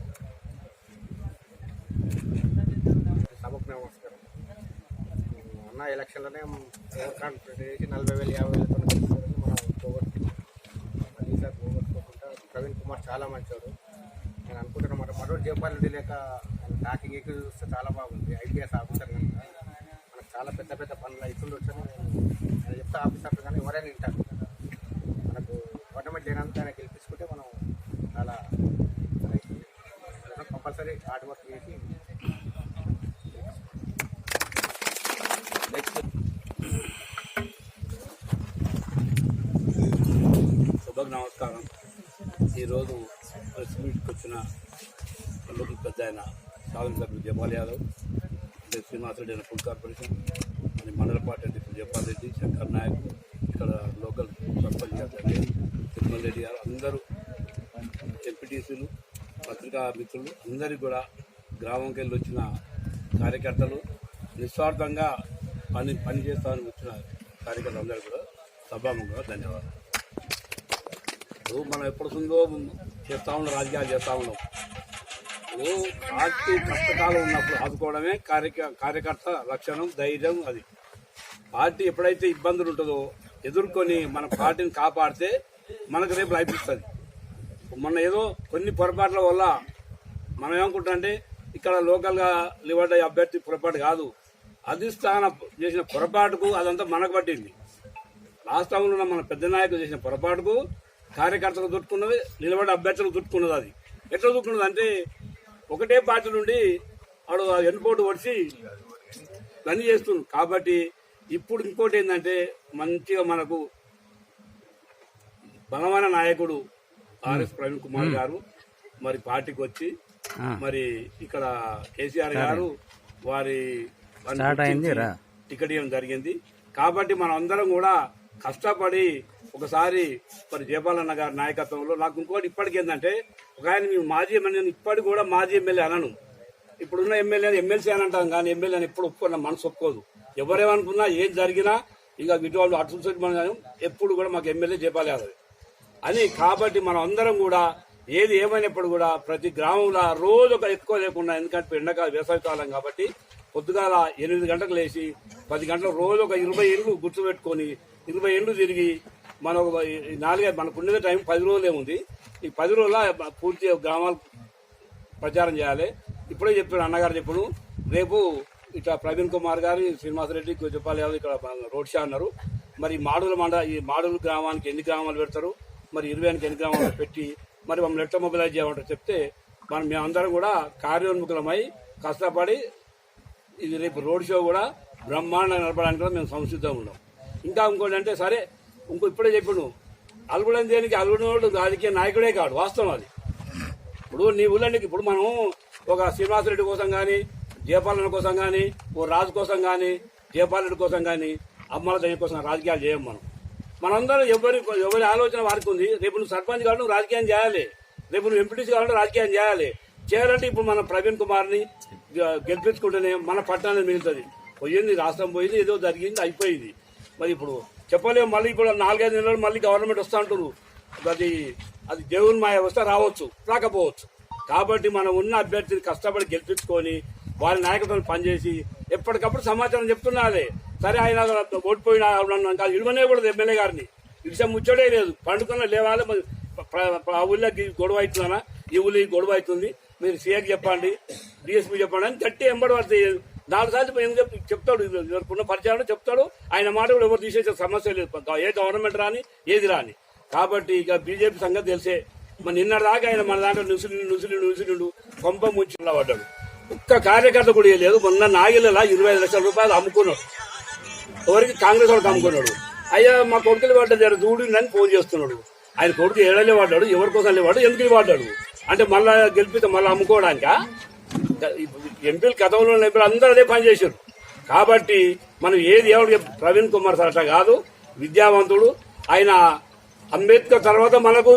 సభకు నమస్కారం. ఉన్న ఎలక్షన్లోనే 40,000 50,000 మనం పోగొట్టుకున్నాం. మళ్ళీ సార్ పోగొట్టుకోకుండా ప్రవీణ్ కుమార్ చాలా మంచివాడు. నేను అనుకుంటున్నాను మరో జయపాల్ రెడ్డి లేక టాకింగ్ ఎక్కువ చూస్తే చాలా బాగుంది. ఐపీఎస్ ఆఫీసర్ కనుక మనకు చాలా పెద్ద పెద్ద పనులు అవుతుండొచ్చు అని నేను చెప్తే ఆఫీసర్లు కానీ ఎవరైనా వింటారు. మనకు గవర్నమెంట్ లేనంత ఆయన గెలిపించుకుంటే మనం చాలా కంపల్సరీ హార్డ్ వర్క్ చేసి సభకు నమస్కారం. ఈరోజు ప్రెస్ మీట్కి వచ్చిన లోకల్ పెద్ద ఆయన శాసనసభ్యులు జయపాల్ యాదవ్, అంటే శ్రీనివాసరెడ్డి అయిన ఫుడ్ కార్పొరేషన్, మరి మండల పార్టీ అధ్యక్షులు జయపాల్ రెడ్డి, శంకర్ నాయక్, ఇక్కడ లోకల్ సర్పంచ్ తిరుమల రెడ్డి గారు, అందరూ ఎంపీటీసీలు, పత్రికా మిత్రులు, అందరికీ కూడా గ్రామంకి వెళ్ళి వచ్చిన కార్యకర్తలు నిస్వార్థంగా పని చేస్తామని వచ్చిన కార్యకర్తలందరూ కూడా సభాముఖంగా ధన్యవాదాలు. ఇప్పుడు మనం ఎప్పుడు ఉందో చేస్తా ఉన్నాం, రాజకీయాలు చేస్తా ఉన్నాం. ఇప్పుడు పార్టీ కష్టకాలం ఉన్నప్పుడు ఆదుకోవడమే కార్యకర్త లక్షణం, ధైర్యం. అది పార్టీ ఎప్పుడైతే ఇబ్బందులు ఉంటుందో ఎదుర్కొని మన పార్టీని కాపాడితే మనకు రేపు లైఫ్ ఇస్తుంది. మొన్న ఏదో కొన్ని పొరపాట్ల వల్ల మనం ఏమనుకుంటామంటే ఇక్కడ లోకల్గా లివర్డ్ అభ్యర్థి పొరపాటు కాదు, అధిష్టానం చేసిన పొరపాటుకు అదంతా మనకు పట్టింది. రాష్ట్రంలో ఉన్న మన పెద్ద నాయకులు చేసిన పొరపాటుకు కార్యకర్తలు చుట్టుకున్నది, నిలబడి అభ్యర్థులు చుట్టుకున్నది. అది ఎట్లా చుట్టుకున్నది అంటే ఒకటే పార్టీ నుండి వాడు ఎన్నిపోటు వచ్చి పని చేస్తుంది. కాబట్టి ఇప్పుడు ఇంకోటి ఏంటంటే మంచిగా మనకు బలమైన నాయకుడు ఆర్ఎస్ ప్రవీణ్ కుమార్ గారు మరి పార్టీకి వచ్చి మరి ఇక్కడ కేసీఆర్ గారు వారి టికెట్ ఇవ్వడం జరిగింది. కాబట్టి మనం అందరం కూడా కష్టపడి ఒకసారి మరి జయపాలన్న గారి నాయకత్వంలో నాకు ఇంకోటి ఇప్పటికి ఏంటంటే ఒక ఆయన మేము మాజీ ఎమ్మెల్యే, ఇప్పటికి కూడా మాజీ ఎమ్మెల్యే అనను. ఇప్పుడున్న ఎమ్మెల్సీ అని అంటాం కానీ ఎమ్మెల్యేని ఎప్పుడు ఒప్పుకున్న మనసు ఒప్పుకోదు. ఎవరేమనుకున్నా ఏం జరిగినా ఇక ఇటువంటి అటు మనం ఎప్పుడు కూడా మాకు ఎమ్మెల్యే జయపాలి అని. కాబట్టి మనం అందరం కూడా ఏది ఏమైనప్పుడు కూడా ప్రతి గ్రామంలో రోజు ఒక ఎక్కువ లేకుండా, ఎందుకంటే ఎండాకాలం వేసవికాలం కాబట్టి పొద్దుగాల 8 గంటలకు లేచి 10 గంటలకు రోజు ఒక 20 ఏళ్ళు గుర్తు పెట్టుకొని 20 ఏళ్ళు తిరిగి మనం మనకున్నదే టైం 10 రోజులే ఉంది. ఈ 10 రోజుల పూర్తి గ్రామాలు ప్రచారం చేయాలి. ఇప్పుడే చెప్పాడు అన్నగారు చెప్పాడు, రేపు ఇట్లా ప్రవీణ్ కుమార్ గారు, శ్రీనివాసరెడ్డి, చెప్పాలి ఇక్కడ రోడ్ షో అన్నారు. మరి ఈ మాడుల గ్రామానికి ఎన్ని గ్రామాలు పెడతారు, మరి 20 ఎన్ని గ్రామాలు పెట్టి మరి మమ్మల్ని ఎట్లా మొబిలైజ్ చేయమంటారు చెప్తే మేమందరం కూడా కార్యోన్ముఖులమై కష్టపడి ఇది రేపు రోడ్ షో కూడా బ్రహ్మాండంగా నడపడానికి కూడా మేము సంసిద్ధంగా ఉన్నాం. ఇంకా ఇంకోటి అంటే సరే ఇప్పుడే చెప్పాను, అల్లుడని దేనికి అల్లుడు రాజకీయ నాయకుడే కాదు, వాస్తవం అది. ఇప్పుడు నీ ఊళ్ళకి ఇప్పుడు మనం ఒక శ్రీనివాసరెడ్డి కోసం కానీ, జయపాలన కోసం కానీ, ఓ రాజు కోసం కానీ, జయపాలరెడ్డి కోసం కానీ, అమ్మల దగ్గర కోసం రాజకీయాలు చేయం. మనందరం ఎవరి ఆలోచన వారికి ఉంది. రేపు నువ్వు సర్పంచ్ కావాలంటే నువ్వు రాజకీయం చేయాలి, రేపు నువ్వు ఎంపీటీసీ కావాలంటే రాజకీయం చేయాలంటే ఇప్పుడు మన ప్రవీణ్ కుమార్ని గెలిపించుకుంటేనే మన పట్టణాన్ని మిగులుతుంది. పోయింది, రాష్ట్రం పోయింది, ఏదో జరిగింది, అయిపోయింది. మరి ఇప్పుడు చెప్పలేము. మళ్ళీ ఇప్పుడు 4-5 నెలలు మళ్ళీ గవర్నమెంట్ వస్తూ అంటారు. అది దేవుని మాయ వస్తే రావచ్చు, రాకపోవచ్చు. కాబట్టి మనం ఉన్న అభ్యర్థిని కష్టపడి గెలిపించుకొని వారి నాయకత్వం పనిచేసి ఎప్పటికప్పుడు సమాచారం చెప్తున్నారే. సరే ఆయన ఓడిపోయినా ఇవ్వనే కూడా ఎమ్మెల్యే గారిని విషయం ముచ్చడే లేదు, పండుకున్న లేవాలి. ఆ ఊళ్ళోకి గొడవ అవుతుందనా, ఈ ఊళ్ళో గొడవ అవుతుంది, మీరు సీఏకి చెప్పండి, డిఎస్పీ చెప్పండి అని గట్టి ఎంబడి పడుతుంది. 4 సార్లు చెప్తాడు, ఇవరుకున్న పరిచయాలు చెప్తాడు. ఆయన మాట కూడా ఎవరు తీసేసే సమస్య లేదు, ఏ గవర్నమెంట్ రాని ఏది రాని. కాబట్టి ఇక బీజేపీ సంగతి తెలిసే. మరి నిన్నటిదాకా ఆయన మన దాంట్లో నుసిలిండు కొంప ముంచిలా పడ్డాడు. ఒక్క కార్యకర్త కూడా లేదు. మొన్న నాగిలలో 25 లక్షల రూపాయలు అమ్ముకున్నాడు, ఎవరికి కాంగ్రెస్ వాళ్ళకి అమ్ముకున్నాడు. అయ్యా మా కొడుకులు పడ్డారు చూడిందని ఫోన్ చేస్తున్నాడు. ఆయన కొడుకు ఏడలే పడ్డాడు, ఎవరి కోసం లేవాడు, ఎందుకు పడ్డాడు అంటే మళ్ళా గెలిపితే మళ్ళీ అమ్ముకోవడానికా? ఎంపీలు గతంలో అందరూ అదే పని చేశారు. కాబట్టి మనం ఏది ఎవరికి ప్రవీణ్ కుమార్ సార్ అట్లా కాదు, విద్యావంతుడు. ఆయన అంబేద్కర్ తర్వాత మనకు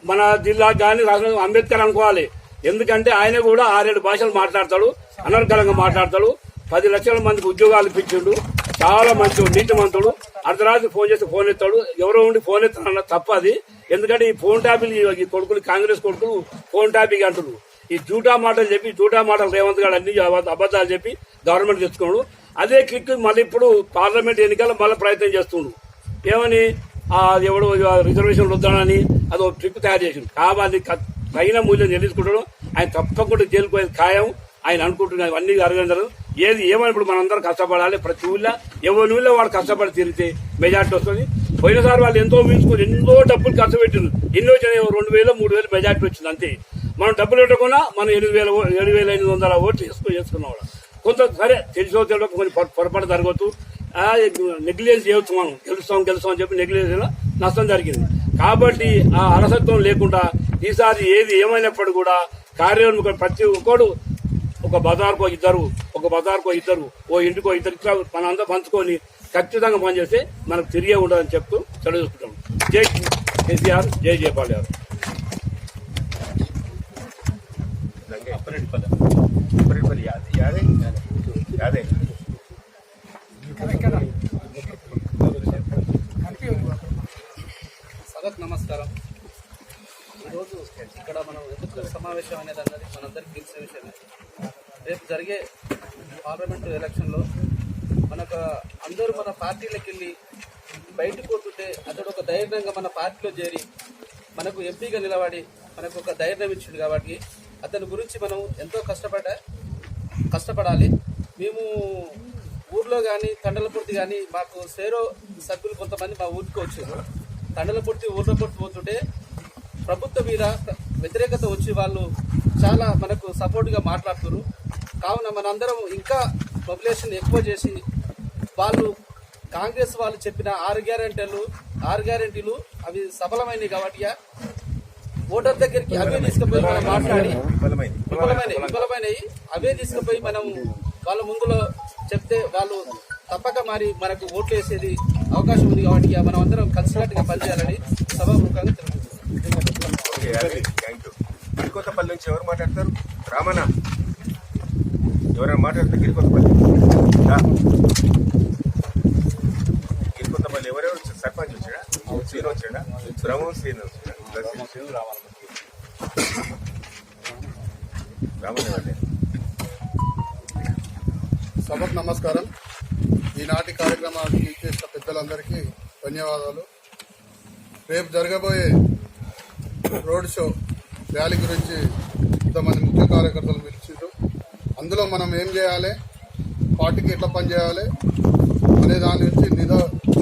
మన జిల్లాకు కానీ రాష్ట్రం అంబేద్కర్ అనుకోవాలి. ఎందుకంటే ఆయన కూడా 6-7 భాషలు మాట్లాడతాడు, అనర్గళంగా మాట్లాడతాడు. 10 లక్షల మందికి ఉద్యోగాలు ఇప్పించిండు. చాలా మంచి నీతిమంతుడు. అర్ధరాత్రి ఫోన్ చేస్తే ఫోన్ ఎత్తాడు, ఎవరో ఉండి ఫోన్ ఎత్తానన్న తప్పది. ఎందుకంటే ఈ ఫోన్ ట్యాపింగ్ ఈ కొడుకులు, కాంగ్రెస్ కొడుకులు ఫోన్ ట్యాపింగ్ అంటున్నారు. ఈ జూటా మాటలు చెప్పి రేవంత్ గారు అన్ని అబద్దాలు చెప్పి గవర్నమెంట్ తెచ్చుకోడు. అదే క్లిక్ మళ్ళీ ఇప్పుడు పార్లమెంట్ ఎన్నికల్లో మళ్ళీ ప్రయత్నం చేస్తుండు. ఏమని ఎవడు రిజర్వేషన్ వద్దానని అదో ట్రిప్ తయారు చేసిండు. కాబట్టి తగిన మూల్యం చెల్లించుకుంటాడు. ఆయన తప్పకుండా జైలుకోయేది ఖాయం. ఆయన అనుకుంటున్నారు అన్ని అరగంటలు ఏది ఏమైనప్పుడు మనందరం కష్టపడాలి. ప్రతి ఊళ్ళో ఎవరి ఊళ్ళో వాడు కష్టపడి తిరిగితే మెజార్టీ వస్తుంది. పోయినసారి వాళ్ళు ఎంతో మించుకుని ఎన్నో డబ్బులు ఖర్చు పెట్టారు. ఎన్నో 2,000-3,000 మెజార్టీ వచ్చింది అంతే. మనం డబ్బులు పెట్టకుండా మనం 7,500 ఓట్లు చేసుకున్నాం. కొంత సరే తెలిసో తెలియక కొన్ని పొరపాటు జరగవచ్చు, నెగ్లిజెన్స్ చేయవచ్చు. మనం గెలుస్తాం అని చెప్పి నెగ్లిజెన్స్ నష్టం జరిగింది. కాబట్టి ఆ అలసత్వం లేకుండా ఈసారి ఏది ఏమైనప్పుడు కూడా కార్యోన్ముఖం ప్రతి ఒక్కడు ఒక బజార్కో ఇద్దరు ఓ ఇంటికో ఇద్దరు ఇట్లా మనంతా పంచుకొని ఖచ్చితంగా పనిచేస్తే మనకు తిరిగే ఉండదని చెప్తూ తెలియజేసుకుంటాం. జై కేసీఆర్, జై జయపాల్ గారు. యాదే పార్లమెంటు ఎలక్షన్లో మనకు అందరూ మన పార్టీలకు వెళ్ళి బయటకు పోతుంటే అతడు ఒక ధైర్యంగా మన పార్టీలో చేరి మనకు ఎంపీగా నిలబడి మనకు ఒక ధైర్యం ఇచ్చింది కాబట్టి అతని గురించి మనం ఎంతో కష్టపడాలి. మేము ఊర్లో కానీ తండలపూర్తి కానీ మాకు సేరో సభ్యులు కొంతమంది మా ఊరికి వచ్చారు. తండలపూర్తి ఊర్లో పోతుంటే ప్రభుత్వం మీద వ్యతిరేకత వచ్చి వాళ్ళు చాలా మనకు సపోర్ట్గా మాట్లాడుతున్నారు. కావున మనందరం ఇంకా పాపులేషన్ ఎక్కువ చేసి వాళ్ళు కాంగ్రెస్ వాళ్ళు చెప్పిన 6 గ్యారెంటీలు అవి సఫలమైనవి కాబట్టి ఓటర్ దగ్గరికి అవే తీసుకుపోయి మనం మాట్లాడి విఫలమైనవి అవే తీసుకుపోయి మనం వాళ్ళ ముందులో చెప్తే వాళ్ళు తప్పక మరి మనకు ఓట్లు వేసేది అవకాశం ఉంది కాబట్టి మనం అందరం కలిసికట్టుగా పనిచేయాలని సభాముఖంగా గిరికొత్తపల్లి నుంచి ఎవరు మాట్లాడతారు? రామన్న ఎవరైనా మాట్లాడితే గిరికొత్తపల్లి ఎవరెవరు సర్పంచ్ వచ్చాడా? శ్రీను వచ్చాడా? బ్రహ్మం శ్రీను వచ్చాడా? రామన్ సభకు నమస్కారం. ఈనాటి కార్యక్రమానికి చేసిన పెద్దలందరికీ ధన్యవాదాలు. రేపు జరగబోయే రోడ్ షో ర్యాలీ గురించి ఇంతమంది ముఖ్య కార్యకర్తలు పిలిచిండ్రు. అందులో మనం ఏం చేయాలి, పార్టీకి ఎట్లా పనిచేయాలి అనే దాని నుంచి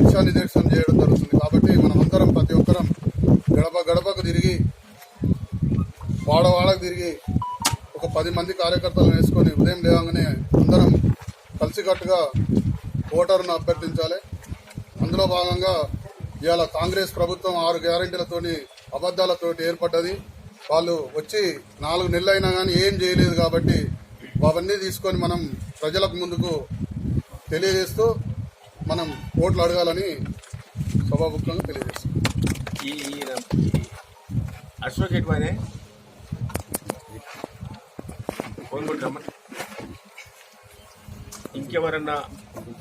దిశానిర్దేశం చేయడం జరుగుతుంది. కాబట్టి మనం అందరం ప్రతి ఒక్కరం గడపకు తిరిగి వాడకు తిరిగి ఒక 10 మంది కార్యకర్తలను వేసుకొని ఉదయం లేవగానే అందరం కలిసికట్టుగా ఓటరును అభ్యర్థించాలి. అందులో భాగంగా ఇవాళ కాంగ్రెస్ ప్రభుత్వం 6 గ్యారెంటీలతోని అబద్దాలతోటి ఏర్పడ్డది. వాళ్ళు వచ్చి 4 నెలలు అయినా కానీ ఏం చేయలేదు. కాబట్టి అవన్నీ తీసుకొని మనం ప్రజలకు ముందుకు తెలియజేస్తూ మనం ఓట్లు అడగాలని సభాముఖంగా తెలియజేస్తాం. అశోక్ ఎటువనే ఫోన్ కొట్టమ్మా. ఇంకెవరన్నా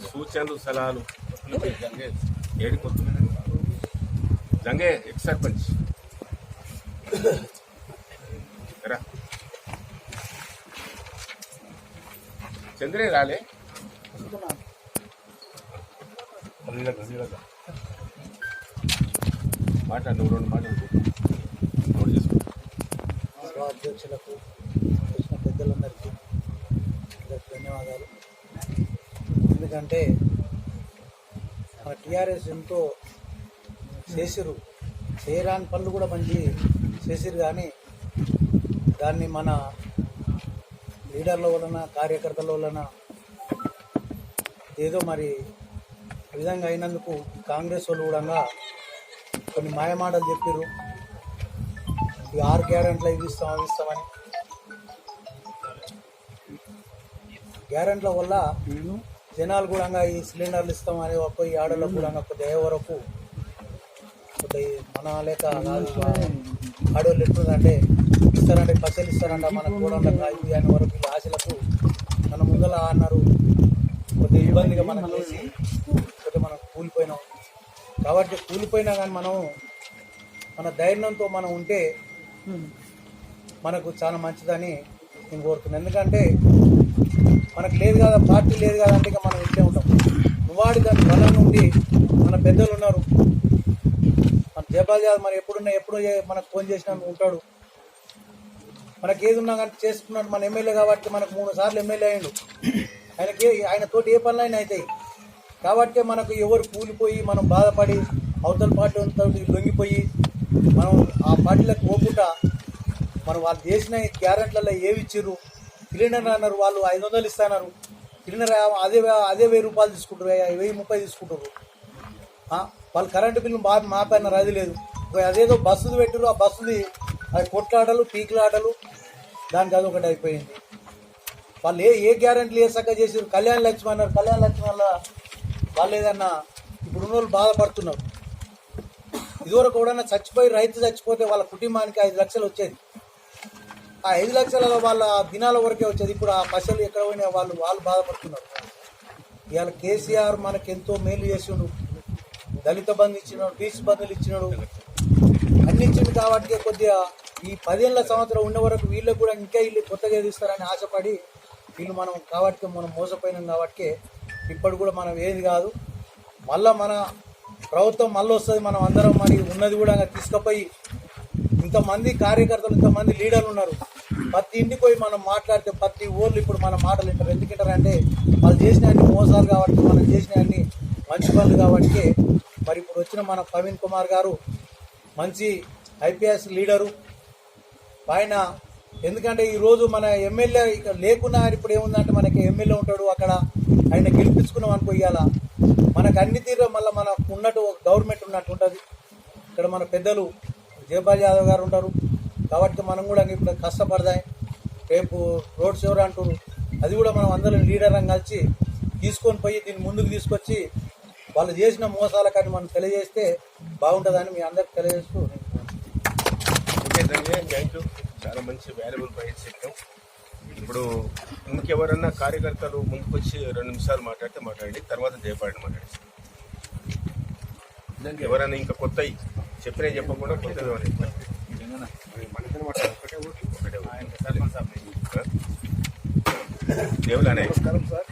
సూచనలు సలహాలు? ఏడిపోతున్నా జంగే ఎక్స్ సర్పంచ్ రా. చంద్రే రాలే మాట్లాడు, నువ్వు 2 మాటలు నోట్ చేసుకో. సభా అధ్యక్షులకు వచ్చిన పెద్దలందరికీ ధన్యవాదాలు. ఎందుకంటే మన టీఆర్ఎస్ ఎంతో చేసిరు, చేయరాని పనులు కూడా మంచి చేసిరు. కానీ దాన్ని మన లీడర్ల వలన కార్యకర్తల వలన ఏదో మరి విధంగా అయినందుకు కాంగ్రెస్ వాళ్ళు కూడా కొన్ని మాయమాటలు చెప్పారు. ఈ 6 గ్యారెంట్లు ఇవి ఇస్తామని. గ్యారెంట్ల వల్ల జనాలు కూడా ఈ సిలిండర్లు ఇస్తామని పోయి ఆడలకు కూడా కొద్దిగా వరకు కొద్దిగా మన లేక ఆడవాళ్ళు ఎట్లుందంటే ఇస్తారంటే పచ్చలు ఇస్తారంట మనకు కూడా ఇవి అని వరకు ఈ ఆశలకు మన ముందర అన్నారు. కొద్దిగా ఇబ్బందిగా మనం చేసి కొద్దిగా మనం కూలిపోయినాం. కాబట్టి కూలిపోయినా కానీ మనం మన ధైర్యంతో మనం ఉంటే మనకు చాలా మంచిదని నేను కోరుతున్నాను. ఎందుకంటే మనకు లేదు కదా, పార్టీ లేదు కదా అంటే ఇక మనం ఇంటే ఉంటాం. నువ్వాడి దాని బలం నుండి మన పెద్దలు ఉన్నారు, మన జపాల్ జాద్ మరి ఎప్పుడు మనకు ఫోన్ చేసినా ఉంటాడు. మనకి ఏది ఉన్నా కానీ చేసుకున్నాడు. మన ఎమ్మెల్యే కాబట్టి మనకు 3 సార్లు ఎమ్మెల్యే అయ్యిండు. ఆయనతోటి ఏ పనులైనా అవుతాయి. కాబట్టి మనకు ఎవరు కూలిపోయి మనం బాధపడి అవతల పార్టీ లొంగిపోయి మనం ఆ పార్టీలకు పోకుండా మనం వాళ్ళు చేసిన గ్యారెంట్లలో ఏవి ఇచ్చిర్రు, సిలిండర్ అన్నారు, వాళ్ళు 500 ఇస్తున్నారు. సిలిండర్ అదే 1000 రూపాయలు తీసుకుంటారు, 1030 తీసుకుంటారు. వాళ్ళు కరెంటు బిల్లు మాపైన అది లేదు. అదేదో బస్సుది పెట్టారు, ఆ బస్సుది అది కొట్లాటలు పీకులాటలు దానికి అదొకటి అయిపోయింది. వాళ్ళు ఏ గ్యారెంటీలు వేసాక చేసారు. కళ్యాణ లక్ష్మి అన్నారు, కళ్యాణ లక్ష్మి వల్ల వాళ్ళు ఏదన్నా ఇప్పుడు ఉన్న వాళ్ళు బాధపడుతున్నారు. ఇదివరకు కూడా చచ్చిపోయి రైతు చచ్చిపోతే వాళ్ళ కుటుంబానికి 5 లక్షలు వచ్చేది. ఆ 5 లక్షల వాళ్ళ దినాల వరకే వచ్చేది. ఇప్పుడు ఆ పైసలు ఎక్కడ పోయినా వాళ్ళు బాధపడుతున్నారు. ఇవాళ కేసీఆర్ మనకు ఎంతో మేలు చేసిండు. దళిత బంధు ఇచ్చినాడు, బీసీ బంధువులు ఇచ్చినాడు, అన్ని ఇచ్చింది. కాబట్టి కొద్దిగా ఈ 10 ఏళ్ల సంవత్సరం ఉన్న వరకు వీళ్ళకి కూడా ఇంకా ఇల్లు కొత్తగా తీస్తారని ఆశపడి వీళ్ళు మనం కాబట్టి మనం మోసపోయినాం కాబట్టి ఇప్పటి కూడా మనం ఏది కాదు. మళ్ళీ మన ప్రభుత్వం మళ్ళీ వస్తుంది. మనం అందరం మరి ఉన్నది కూడా తీసుకుపోయి ఇంతమంది కార్యకర్తలు, ఇంతమంది లీడర్లు ఉన్నారు. ప్రతి ఇంటికి పోయి మనం మాట్లాడితే ప్రతి ఊర్లు ఇప్పుడు మన మాటలు వింటారు. ఎందుకంటారు అంటే వాళ్ళు చేసిన అన్ని మోసాలు కాబట్టి, మనం చేసిన అన్ని మంచి పనులు కాబట్టి. మరి ఇప్పుడు వచ్చిన మన ప్రవీణ్ కుమార్ గారు మంచి ఐపీఎస్ లీడరు ఆయన. ఎందుకంటే ఈరోజు మన ఎమ్మెల్యే లేకున్నా ఇప్పుడు ఏముందంటే మనకి ఎమ్మెల్యే ఉంటాడు అక్కడ, ఆయన గెలిపించుకున్నాం అనుకోయాల మనకు అన్ని తీరు మళ్ళీ మనకు ఉన్నట్టు ఒక గవర్నమెంట్ ఉన్నట్టు ఉంటుంది. ఇక్కడ మన పెద్దలు జయపాల్ యాదవ్ గారు ఉంటారు కాబట్టి మనం కూడా ఇప్పుడు కష్టపడదాం. రేపు రోడ్ షో అంటారు, అది కూడా మనం అందరం లీడర్గా కలిసి తీసుకొని పోయి దీన్ని ముందుకు తీసుకొచ్చి వాళ్ళు చేసిన మోసాల కానీ మనం తెలియజేస్తే బాగుంటుందని మీ అందరికి తెలియజేస్తూ ఓకే ధన్యవాదాలు. Thank you. చాలా మంచి వాల్యుబుల్ పాయింట్స్ చెప్పాం. ఇప్పుడు ఇంకెవరన్నా కార్యకర్తలు ముందుకొచ్చి 2 నిమిషాలు మాట్లాడితే మాట్లాడండి, తర్వాత జయపాడిని మాట్లాడండి. ఎవరైనా ఇంకా కొత్తవి చెప్పినా చెప్పకుండా కొత్తవి దేవులానే. నమస్కారం సార్.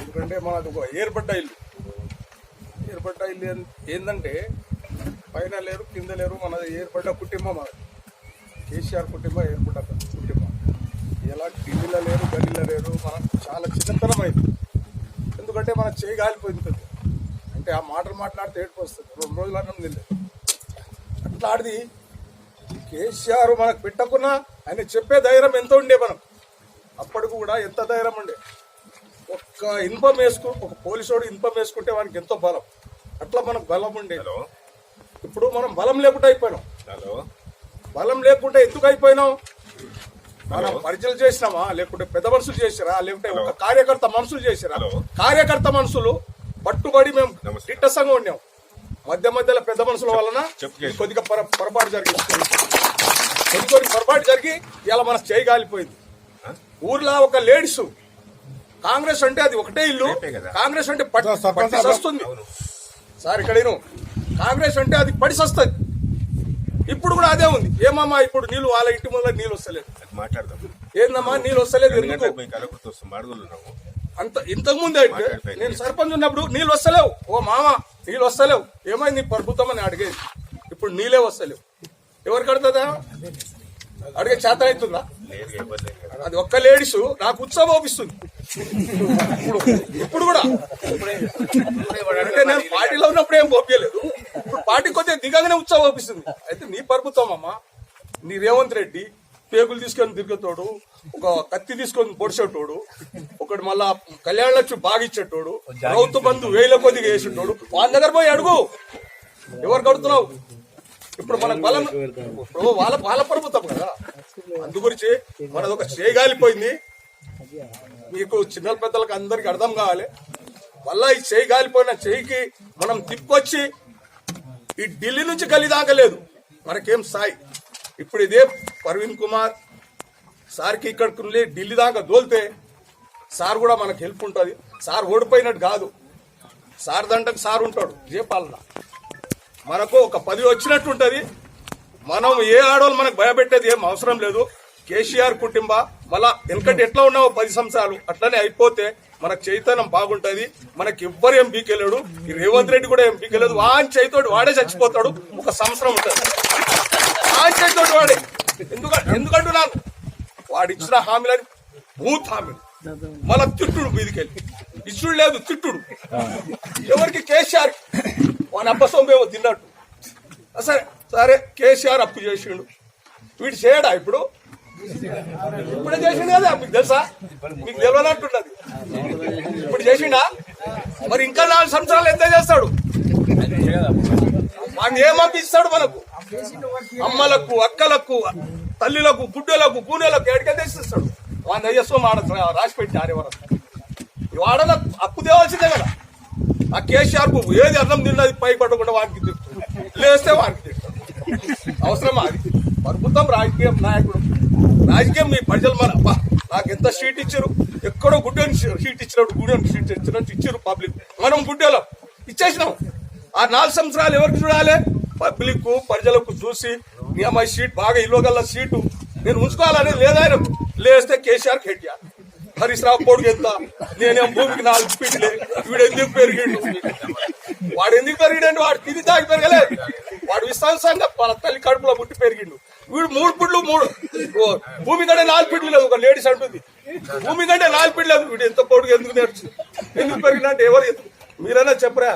ఎందుకంటే మనకు ఒక ఏర్పడ్డ ఇల్లు ఏంటంటే పైన లేరు కింద లేరు, మనది ఏర్పడ్డ కుటుంబం. మనది కేసీఆర్ కుటుంబం, ఏర్పడ్డ కుటుంబం. ఇలా ఢిల్లీలో లేరు, గల్లీలో లేరు. మనకు చాలా చిన్నతనం అయింది. ఎందుకంటే మన చేయి గాలిపోయింది. అంటే ఆ మాటలు మాట్లాడితే ఏడుపు వస్తుంది. 2 రోజులు అన్నం తినలేదు. అట్లాంటిది కేసీఆర్ మనకు పెట్టకున్నా ఆయన చెప్పే ధైర్యం ఎంత ఉండే మనం. అప్పటికి కూడా ఎంత ధైర్యం ఉండే. ఒక్క ఇన్ఫామ్ ఒక పోలీసోడు ఇన్ఫామ్ వేసుకుంటే వానికి ఎంతో బలం. అట్లా మనకు బలం ఉండే. ఇప్పుడు మనం బలం లేకుండా అయిపోయినాం. బలం లేకుండా ఎందుకు అయిపోయినాం? మనం పరిచయం చేసినామా, లేకుంటే పెద్ద మనుషులు చేసిరా, లేకుంటే ఒక కార్యకర్త మనుషులు చేసిరా? కార్యకర్త మనుషులు పట్టుబడి మేము దిట్టసంగా ఉన్నాం. మధ్యలో పెద్ద మనుషుల వలన కొద్దిగా పొరపాటు జరిగింది. కొన్ని పొరపాటు జరిగి ఇలా మన చేయి గాలిపోయింది. ఊర్లో ఒక లేడీస్ కాంగ్రెస్ అంటే అది ఒకటే ఇల్లు. కాంగ్రెస్ అంటే పడిసొస్తుంది సార్. ఇక్కడ కాంగ్రెస్ అంటే అది పడిసొస్తుంది. ఇప్పుడు కూడా అదే ఉంది. ఏమమ్మా ఇప్పుడు నీళ్ళు వాళ్ళ ఇంటి ముందు నీళ్ళు వస్తలేదు. మాట్లాడదాం. ఏందమ్మా నీళ్ళు వస్తలేదు? ఎందుకు అంత ఇంతకు ముందే నేను సర్పంచ్ ఉన్నప్పుడు నీళ్ళు వస్తలేవు. ఓ మామ నీళ్ళు వస్తలేవు, ఏమైంది ప్రభుత్వం అని అడిగేది. ఇప్పుడు నీళ్ళే వస్తలేవు. ఎవరు కడుతుందా? అడిగే చేత అవుతుందా? అది ఒక్క లేడీస్ నాకు ఉత్సాహం ఓపిస్తుంది. ఇప్పుడు కూడా అంటే నేను పార్టీలో ఉన్నప్పుడు ఏం ఓపియలేదు. ఇప్పుడు పార్టీ కొద్దిగా దిగగానే ఉత్సాహం ఓపిస్తుంది. అయితే నీ ప్రభుత్వం అమ్మా, నీ రేవంత్ రెడ్డి పేగులు తీసుకొని తిరిగేటోడు, ఒక కత్తి తీసుకొని పొడిచేటోడు, ఒకటి మళ్ళా కళ్యాణ లక్ష్మి బాగా ఇచ్చేటోడు, ప్రభుత్వ బంధు 1000 కొద్దిగా వేసేటోడు. వాళ్ళ దగ్గర పోయి అడుగు ఎవరు కడుతున్నావు. ఇప్పుడు మనకు బలం వాళ్ళ ప్రభుత్వం కదా. అందుగురించి మనది ఒక చేయగాలిపోయింది. మీకు చిన్న పెద్దలకు అందరికి అర్థం కావాలి. మళ్ళా ఈ చేయి గాలిపోయిన చేయికి మనం తిప్పొచ్చి ఈ ఢిల్లీ నుంచి గల్లీ దాకా లేదు మనకేం సాయి. ఇప్పుడు ఇదే ప్రవీణ్ కుమార్ సార్కి ఇక్కడికి ఢిల్లీ దాకా దోల్తే సార్ కూడా మనకు హెల్ప్ ఉంటుంది. సార్ ఓడిపోయినట్టు కాదు. సార్ దంటకు సార్ ఉంటాడు. జయపాలన మనకు ఒక 10 వచ్చినట్టు ఉంటుంది. మనం ఏ ఆడవాళ్ళు మనకు భయపెట్టేది ఏం అవసరం లేదు. కేసీఆర్ కుటుంబ మళ్ళా వెనకటి ఎట్లా ఉన్నావో 10 సంవత్సరాలు అట్లనే అయిపోతే మనకు చైతన్యం బాగుంటది. మనకి ఎవ్వరు ఏం పీకెళ్ళాడు. ఈ రేవంత్ రెడ్డి కూడా ఏం పీకెళ్ళదు. వాని చేతితోటి వాడే చచ్చిపోతాడు. 1 సంవత్సరం ఉంటుంది వాని చేతితోటి వాడే. ఎందుకంటున్నాను, వాడిచ్చిన హామీలని బూత్ హామీలు మళ్ళా తిట్టుడు మీదికెళ్ళి ఇచ్చుడు లేదు, తిట్టుడు ఎవరికి? కేసీఆర్ వాని అబ్బసోమేమో తిన్నట్టు. సరే సరే కేసీఆర్ అప్పు చేసిండు, వీడు చేయడా? ఇప్పుడే చేసిండు కదా. మీకు తెలుసా? మీకు తెలియనట్టున్నది. ఇప్పుడు చేసిండా? మరి ఇంకా 4 సంవత్సరాలు ఎంత చేస్తాడు? వాడిని ఏం పంపిస్తాడు మనకు? అమ్మలకు, అక్కలకు, తల్లిలకు, గుడ్డలకు, కూనెలకు ఎడికే తెచ్చిస్తాడు. వాడిని అయ్యస్వం రాసి పెట్టి ఆరేవరకు వాడన అప్పు తేవాల్సిందే కదా. ఆ కేసీఆర్ కు ఏది అన్నం తిన్నది పై పట్టకుండా వానికి తిరుగుతుంది, లేస్తే వానికి తిరుగుతాడు. అవసరమా? అది ప్రభుత్వం, రాజకీయం, నాయకుడు. రాజకీయం మీ ప్రజలు మన నాకు ఎంత సీట్ ఇచ్చారు. ఎక్కడో గుడ్డని సీట్ ఇచ్చినట్టు, గుడ్డని సీట్ ఇచ్చినట్టు ఇచ్చారు పబ్లిక్. మనం గుడ్డలో ఇచ్చేసినాం. ఆ 4 సంవత్సరాలు ఎవరికి చూడాలి? పబ్లిక్, ప్రజలకు చూసి నియమ సీట్ బాగా ఇవ్వగల సీటు నేను ఉంచుకోవాలనేది లేదా ఆయన లేస్తే కేసీఆర్ కేటీఆర్ హరీష్ రావు పొడుగు ఎంత నేనేం భూమికి 4 ఫీట్లే వీడు ఎందుకు పెరిగిండు వాడు ఎందుకు పెరిగిండు వాడు తిరిగి తాగి పెరగలేదు వాడు విశ్వాసంగా వాళ్ళ తల్లి కడుపులో పుట్టి పెరిగిండు వీడు 3 ఫీట్లు భూమి కంటే 4 ఫీట్లు లేదు ఒక లేడీస్ అంటుంది భూమి కంటే 4 ఫీట్లు లేదు వీడు ఎంత పొడుగు ఎందుకు నేర్చు ఎందుకు పెరిగినంటే ఎవరు మీరైనా చెప్పరా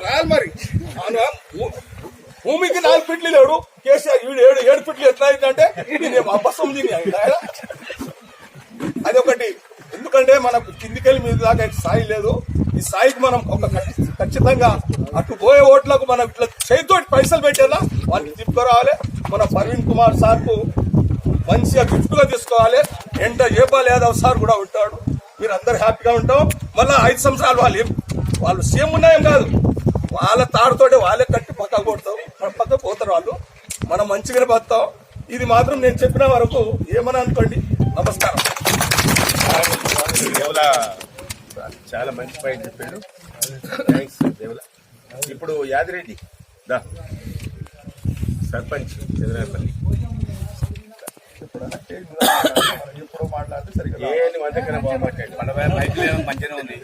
రాయాలి మరి భూమికి 4 ఫీట్లు లేడు కేసీఆర్ వీడు 7 ఫీట్లు ఎట్లా అయిందంటే నేనేం అబద్ధం తిని అది ఒకటి ఎందుకంటే మనకు కిందికెళ్ళి మీద దాకా స్థాయి లేదు ఈ స్థాయికి మనం ఒక ఖచ్చితంగా అటు పోయే ఓట్లకు మనం ఇట్లా చేతితోటి పైసలు పెట్టేలా వాళ్ళకి తిప్పుకురావాలి మన ప్రవీణ్ కుమార్ సార్కు మంచిగా గిఫ్ట్ గా తీసుకోవాలి ఎంట జయపాల్ యాదవ్ సార్ కూడా ఉంటాడు మీరు అందరు హ్యాపీగా ఉంటాం మళ్ళీ 5 సంవత్సరాలు వాళ్ళు సీఎం ఉన్నాయేం కాదు వాళ్ళ తాడుతోటి వాళ్ళే కట్టి పక్క కొడతాం పక్క పోతారు వాళ్ళు మనం మంచిగానే బతాం ఇది మాత్రం నేను చెప్పిన వరకు ఏమని అనుకోండి నమస్కారం దేవుల చాలా మంచి పాయింట్ చెప్పాడు థ్యాంక్స్ దేవుల ఇప్పుడు యాదిరెడ్డి దా సర్పంచ్ చంద్రపల్లి ఎప్పుడు మాట్లాడితే సరిగ్గా ఏంటి మన దగ్గర బాగా మాట్లాడు మన మైకులు మంచిగానే ఉంది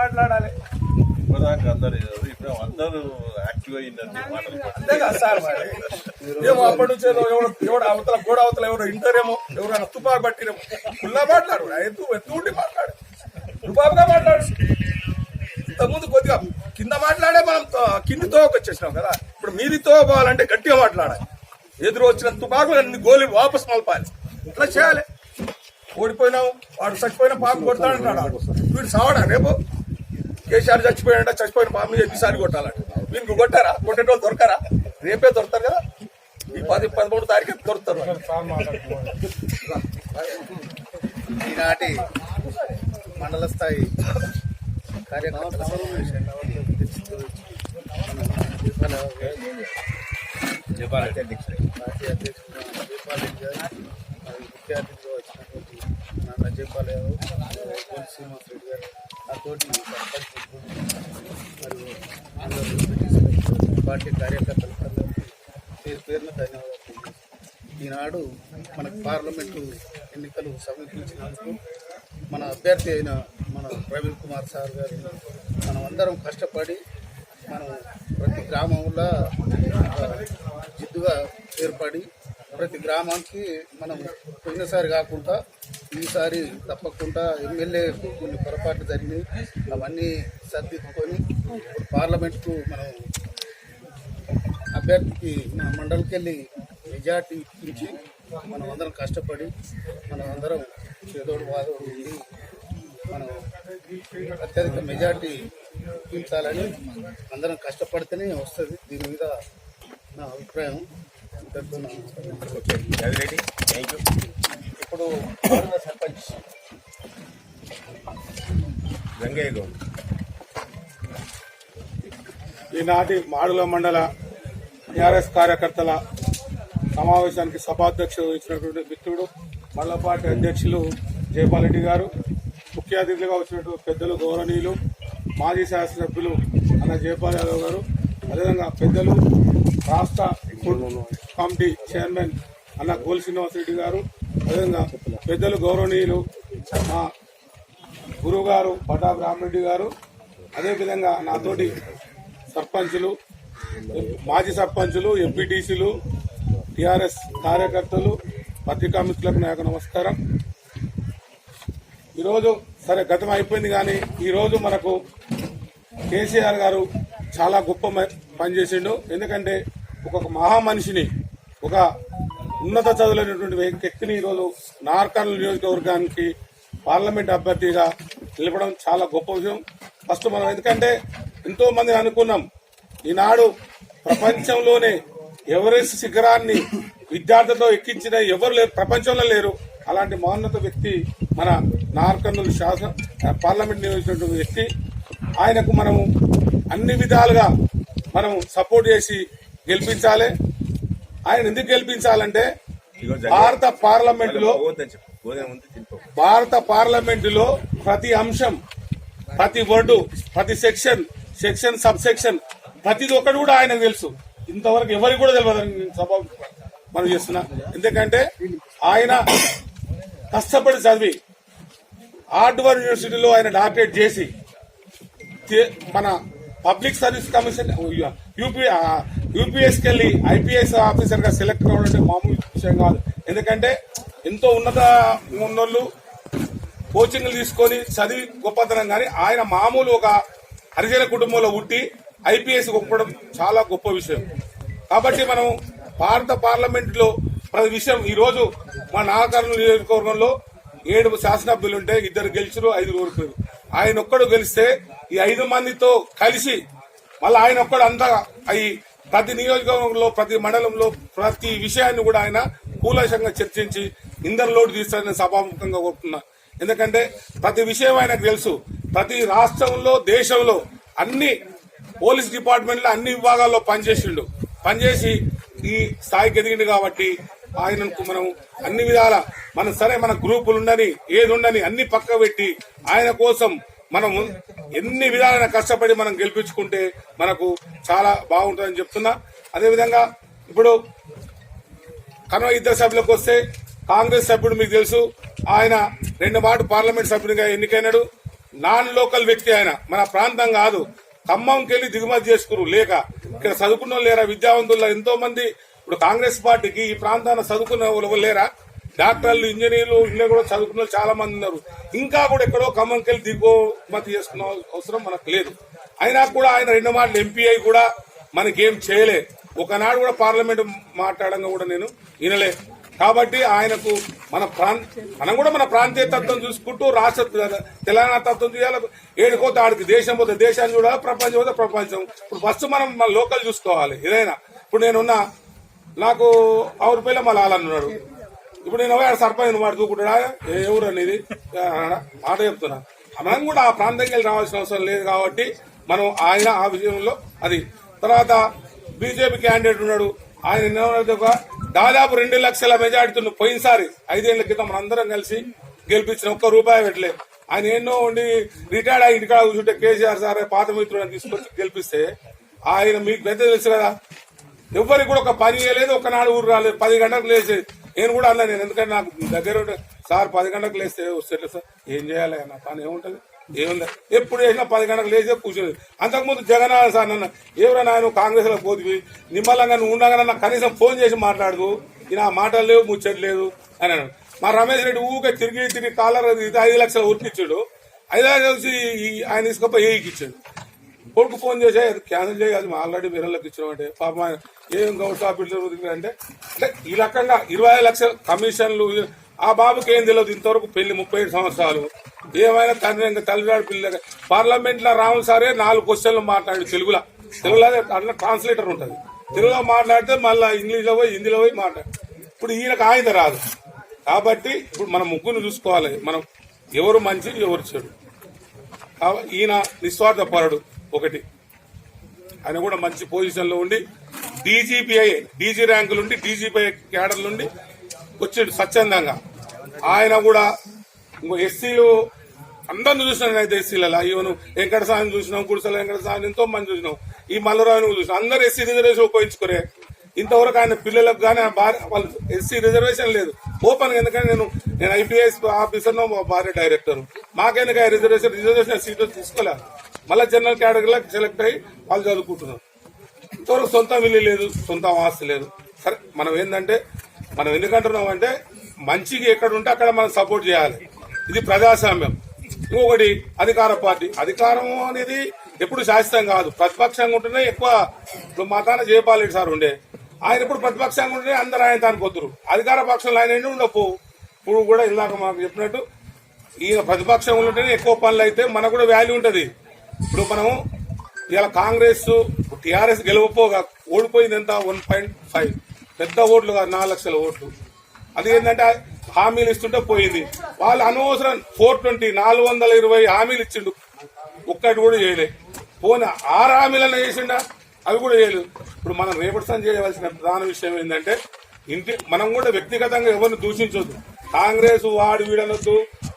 మాట్లాడాలి ఇప్పుడు అందరూ యాక్టివ్ అయ్యిందండి అంతే కదా సార్ మరి ఏమో అప్పటి నుంచి ఎవడు అవతల గోడ అవతల ఎవరో ఇంటారేమో ఎవరైనా తుపాకు పట్టిరేమో ఫుల్లా మాట్లాడు ఎత్తు ఉండి మాట్లాడు తుపాకుగా మాట్లాడు ఇంతకుముందు కొద్దిగా కింద మాట్లాడే మనం కింది తోకొచ్చేసినాం కదా ఇప్పుడు మీది తోపోవాలంటే గట్టిగా మాట్లాడాలి ఎదురు వచ్చిన తుపాకులు అన్ని గోలి వాపస్ మలపాలి ఇట్లా చేయాలి ఓడిపోయినావు వాడు చచ్చిపోయిన పాప కొడతాడంటాడు వీడు సావడా రేపు కేసీఆర్ చచ్చిపోయిన పాప మీద ఎన్నిసార్లు కొట్టాలంట వీనికి కొట్టారా కొట్టేటోళ్ళు దొరకరా రేపే దొరుకుతారు కదా ఈ 10-13 తారీఖు దొరుకుతారు ఈనాటి మండల స్థాయి కార్యకర్తల సమావేశాన్ని పార్టీ అధ్యక్షుడు జయపాల్ గారు ముఖ్య అతిథిగా వచ్చినటువంటి నాన్న జయపాల్ యాదవ్ శ్రీనివాస్ రెడ్డి గారు నాతోటి సర్పంచ్ మరియు అందరూ పార్టీ కార్యకర్తలకు పేరున ధన్యవాదాలు. ఈనాడు మనకు పార్లమెంటు ఎన్నికలు సమీపించినందుకు మన అభ్యర్థి అయిన మన ప్రవీణ్ కుమార్ సార్ గారు మనం అందరం కష్టపడి మనం ప్రతి గ్రామంలో జిద్దుగా ఏర్పడి ప్రతి గ్రామానికి మనం పోయినసారి కాకుండా ఈసారి తప్పకుండా ఎమ్మెల్యేకు కొన్ని పొరపాట్లు జరిగినాయి అవన్నీ సర్దిద్దుకొని ఇప్పుడు పార్లమెంట్కు మనం అభ్యర్థికి మన మండలికి వెళ్ళి మెజార్టీ ఇచ్చి మనం అందరం కష్టపడి మనం అందరం చేదోడు వాదోడు ఉండి మనం అత్యధిక మెజార్టీ ఇప్పించాలని అందరం కష్టపడితేనే వస్తుంది. దీని మీద నా అభిప్రాయం. Yadireddy thank you. ఇప్పుడు సర్పంచ్ గంగయ్య గౌడ్. ఈనాటి మాడుల మండల టీఆర్ఎస్ కార్యకర్తల సమావేశానికి సభాధ్యక్షుడు ఇచ్చినటువంటి మిత్రుడు మల్లపాటి అధ్యక్షులు జయపాల్ రెడ్డి గారు, ముఖ్య అతిథులుగా వచ్చినటువంటి పెద్దలు గౌరవనీయులు మాజీ శాసనసభ్యులు అన్న జయపాల్ యాదవ్ గారు, అదేవిధంగా పెద్దలు రాష్ట్ర ఫుడ్ కమిటీ చైర్మన్ అన్న గోల్ శ్రీనివాస్ రెడ్డి గారు, అదేవిధంగా పెద్దలు గౌరవనీయులు మా గురువు గారు పటాబ్ రామరెడ్డి గారు, అదేవిధంగా నాతోటి సర్పంచులు, మాజీ సర్పంచులు, ఎంపీటీసీలు, టీఆర్ఎస్ కార్యకర్తలు, పత్రికా మిత్రులకు నాకు నమస్కారం. ఈరోజు సరే గతం అయిపోయింది, కానీ ఈరోజు మనకు కేసీఆర్ గారు చాలా గొప్ప పనిచేసిండు. ఎందుకంటే ఒక మహామనిషిని, ఒక ఉన్నత చదువులైనటువంటి వ్యక్తిని ఈరోజు నార్కర్నూలు నియోజకవర్గానికి పార్లమెంట్ అభ్యర్థిగా నిలపడం చాలా గొప్ప విషయం. ఫస్ట్ మనం ఎందుకంటే ఎంతో మంది అనుకున్నాం, ఈనాడు ప్రపంచంలోనే ఎవరెస్ట్ శిఖరాన్ని విద్యార్థులతో ఎక్కించిన ఎవరు లేరు, ప్రపంచంలో లేరు. అలాంటి మహోన్నత వ్యక్తి మన నార్కర్నూలు పార్లమెంట్ నియోజకవర్గం వ్యక్తి. ఆయనకు మనము అన్ని విధాలుగా మనం సపోర్ట్ చేసి గెలిపించాలి. ఆయన ఎందుకు గెలిపించాలంటే భారత పార్లమెంటులో ప్రతి అంశం, ప్రతి వర్డు, ప్రతి సెక్షన్ సెక్షన్ సబ్ సెక్షన్ ప్రతిది ఒక్కటి కూడా ఆయనకు తెలుసు. ఇంతవరకు ఎవరికి కూడా తెలియదు నేను సభ మనం చేస్తున్నా. ఎందుకంటే ఆయన కష్టపడి చదివి హార్డ్వర్డ్ యూనివర్సిటీలో ఆయన డాక్టరేట్ చేసి మన పబ్లిక్ సర్వీస్ కమిషన్ యూపీఎస్కి వెళ్ళి ఐపీఎస్ ఆఫీసర్ గా సెలెక్ట్ కావడం మామూలు విషయం కాదు. ఎందుకంటే ఎంతో ఉన్నోళ్ళు కోచింగ్లు తీసుకొని చదివి గొప్పతనం, కానీ ఆయన మామూలు ఒక హరిజన కుటుంబంలో పుట్టి ఐపీఎస్ గొప్పడం చాలా గొప్ప విషయం. కాబట్టి మనం భారత పార్లమెంట్ లో ప్రతి విషయం ఈ రోజు మా నాగకర్నూలు నియోజకవర్గంలో 7 శాసనసభ్యులు ఉంటే 2 గెలిచారు, 5 ఓడిపోయారు. ఆయన ఒక్కడు గెలిస్తే ఈ 5 మందితో కలిసి మళ్ళీ ఆయన ఒక్కడు అంతా అయి ప్రతి నియోజకవర్గంలో ప్రతి మండలంలో ప్రతి విషయాన్ని కూడా ఆయన కూలంకషంగా చర్చించి ఇందరిలోటు తీస్తారని సభాముఖంగా కోరుతున్నా. ఎందుకంటే ప్రతి విషయం ఆయనకు తెలుసు. ప్రతి రాష్ట్రంలో దేశంలో అన్ని పోలీస్ డిపార్ట్మెంట్లో అన్ని విభాగాల్లో పనిచేసి ఈ స్థాయికి ఎదిగింది. కాబట్టి ఆయనకు మనం అన్ని విధాల మనం సరే మన గ్రూపులు ఉండని ఏది ఉండని అన్ని పక్క పెట్టి ఆయన కోసం మనం ఎన్ని విధాలైన కష్టపడి మనం గెలిపించుకుంటే మనకు చాలా బాగుంటుందని చెప్తున్నా. అదేవిధంగా ఇప్పుడు కనుక 2 సభ్యులకు వస్తే కాంగ్రెస్ సభ్యుడు మీకు తెలుసు, ఆయన 2 మాటలు పార్లమెంట్ సభ్యునిగా ఎన్నికైనాడు. నాన్ లోకల్ వ్యక్తి ఆయన, మన ప్రాంతం కాదు. ఖమ్మంకి వెళ్లి దిగుమతి చేసుకురు లేక ఇక్కడ చదువుకున్న లేరా విద్యావంతుల్లో ఎంతో మంది ఇప్పుడు కాంగ్రెస్ పార్టీకి ఈ ప్రాంతాన్ని చదువుకున్న వాళ్ళు లేరా? డాక్టర్లు, ఇంజనీర్లు ఇలా కూడా చదువుకున్న చాలా మంది ఉన్నారు. ఇంకా కూడా ఎక్కడో ఖమ్మంకి వెళ్ళి దిగుమతి చేసుకున్న అవసరం మనకు లేదు. అయినా కూడా ఆయన 2 మాటలు ఎంపీ అయి కూడా మనకేం చేయలే. ఒకనాడు కూడా పార్లమెంట్ మాట్లాడంగా కూడా నేను వినలే. కాబట్టి ఆయనకు మనం కూడా మన ప్రాంతీయ తత్వం చూసుకుంటూ రాష్ట్ర తెలంగాణ తత్వం చేయాలి. ఏడుకోతే ఆడికి దేశం పోతే దేశాన్ని చూడాలి, ప్రపంచం పోతే ప్రపంచం. ఇప్పుడు ఫస్ట్ మనం మన లోకల్ చూసుకోవాలి ఏదైనా. ఇప్పుడు నేనున్నా నాకు 1000 రూపాయలు మా లాలన్నాడు. ఇప్పుడు నేను సర్పంచ్ వాడు దూకుంటాడా ఏ ఊరు అనేది మాట చెప్తున్నా. మనం కూడా ఆ ప్రాంతంకి వెళ్ళి రావాల్సిన అవసరం లేదు. కాబట్టి మనం ఆయన ఆ విషయంలో అది. తర్వాత బీజేపీ క్యాండిడేట్ ఉన్నాడు, ఆయన దాదాపు 2 లక్షల మెజార్టీతో పోయినసారి 5 ఏళ్ల క్రితం మనందరం కలిసి గెలిపించిన ₹1 పెట్టలే. ఆయన ఎన్నో ఉండి రిటైర్డ్ అయ్యి ఇంటికాడ కూర్చుంటే కేసీఆర్ సార్ పాత మిత్రులను తీసుకొచ్చి గెలిపిస్తే ఆయన మీకు పెద్ద తెలుసు కదా, ఎవరికి కూడా ఒక పని చేయలేదు, ఒకనాడు ఊరు రాలేదు. 10 గంటలకు లేచి నేను కూడా అన్నా, నేను ఎందుకంటే నాకు దగ్గర సార్ 10 గంటలకు లేస్తే వస్తే సార్ ఏం చేయాలి నా పని ఏముంటది ఏముంది, ఎప్పుడు చేసినా 10 గంటలకు లేచే కూర్చోదు. అంతకుముందు జగన్నాథ్ సార్ నన్ను ఎవరైనా ఆయన కాంగ్రెస్ లో పోతివి నిమ్మలంగా నువ్వు ఉండగా నాకు కనీసం ఫోన్ చేసి మాట్లాడుకు, ఈయన మాటలు లేవు ముచ్చట్లు లేదు అని అన్నాడు. మా రమేష్ రెడ్డి ఊకే తిరిగి కాలర్ 5 లక్షలు ఉరికిచ్చాడు. 5 లక్షలు వచ్చి ఆయన తీసుకపోయి ఏకి ఇచ్చాడు. కొడుకు ఫోన్ చేసి అది క్యాన్సిల్ చేయాలి, అది ఆల్రెడీ వేరేళ్ళకి ఇచ్చినాం అంటే పాపం ఏం గౌరవ ఆఫీసర్ అంటే ఈ రకంగా 25 లక్షల కమిషన్లు. ఆ బాబుకి ఏం తెలియదు ఇంతవరకు, పెళ్లి 37 సంవత్సరాలు, ఏమైనా తల్లిదాడు పిల్ల. పార్లమెంట్ లో రాము సారే 4 క్వశ్చన్లు మాట్లాడు తెలుగులో అట్లా ట్రాన్స్లేటర్ ఉంటది. తెలుగులో మాట్లాడితే మళ్ళీ ఇంగ్లీష్లో పోయి హిందీలో పోయి మాట్లాడు. ఇప్పుడు ఈయనకు ఆయన రాదు. కాబట్టి ఇప్పుడు మనం ముగ్గురు చూసుకోవాలి, మనం ఎవరు మంచి ఎవరు చెడు. ఈయన నిస్వార్థ పరుడు ఒకటి, ఆయన కూడా మంచి పొజిషన్ లో ఉండి డీజీ ర్యాంకులుండి డీజీపీ క్యాడర్ నుండి వచ్చాడు స్వచ్ఛందంగా. ఆయన కూడా ఎస్సీలు అందరిని చూసినాం. అయితే ఎస్సీలలో ఈవెన్ వెంకటస్వామిని చూసినాం, గుడిసెల వెంకటస్వామిని ఎంతో మంది చూసినాం, ఈ మల్లరావుని చూసినాం. అందరూ ఎస్సీ రిజర్వేషన్ ఉపయోగించుకునే. ఇంతవరకు ఆయన పిల్లలకు కానీ వాళ్ళు ఎస్సీ రిజర్వేషన్ లేదు ఓపెన్. ఎందుకంటే నేను ఐపీఎస్ ఆఫీసర్, మా భార్య డైరెక్టర్, మాకెందుకు రిజర్వేషన్ సీట్లు తీసుకోలేదు. మళ్ళీ జనరల్ కేటగిరీలో సెలెక్ట్ అయ్యి వాళ్ళు చదువుకుంటున్నారు. ఇంతవరకు సొంత ఇల్లు లేదు, సొంత ఆస్తి లేదు. సరే మనం ఏంటంటే మనం ఎందుకంటున్నాం అంటే మంచిగా ఎక్కడ ఉంటే అక్కడ మనం సపోర్ట్ చేయాలి. ఇది ప్రజాస్వామ్యం. ఇంకొకటి అధికార పార్టీ. అధికారం అనేది ఎప్పుడు శాశ్వతం కాదు, ప్రతిపక్షంగా ఉంటేనే ఎక్కువ. ఇప్పుడు మాతాన జయపాల్ రెడ్డి సార్ ఉండే, ఆయన ఇప్పుడు ప్రతిపక్షంగా ఉంటేనే అందరు ఆయన తాను కొద్దురు. అధికార పక్షంలో ఆయన ఉండకపో. ఇప్పుడు కూడా ఇందాక మాకు చెప్పినట్టు ఈయన ప్రతిపక్షంలో ఉంటేనే ఎక్కువ పనులు అయితే మనకు కూడా వాల్యూ ఉంటుంది. ఇప్పుడు మనం ఇలా కాంగ్రెస్ టీఆర్ఎస్ గెలవపోగా ఓడిపోయింది ఎంత 1.5 పెద్ద ఓట్లు కాదు, 4 లక్షల ఓట్లు. అది ఏంటంటే హామీలు ఇస్తుంటే పోయింది. వాళ్ళు అనవసరం 420 హామీలు ఇచ్చిండు, ఒక్కటి కూడా చేయలే. పోనీ 6 హామీలను చేసిండా, అవి కూడా చేయలేదు. ఇప్పుడు మనం రేపటి సంగతి చేయవలసిన ప్రధాన విషయం ఏంటంటే మనం కూడా వ్యక్తిగతంగా ఎవరిని దూషించొద్దు. కాంగ్రెస్ వాడు వీడనొద్దు,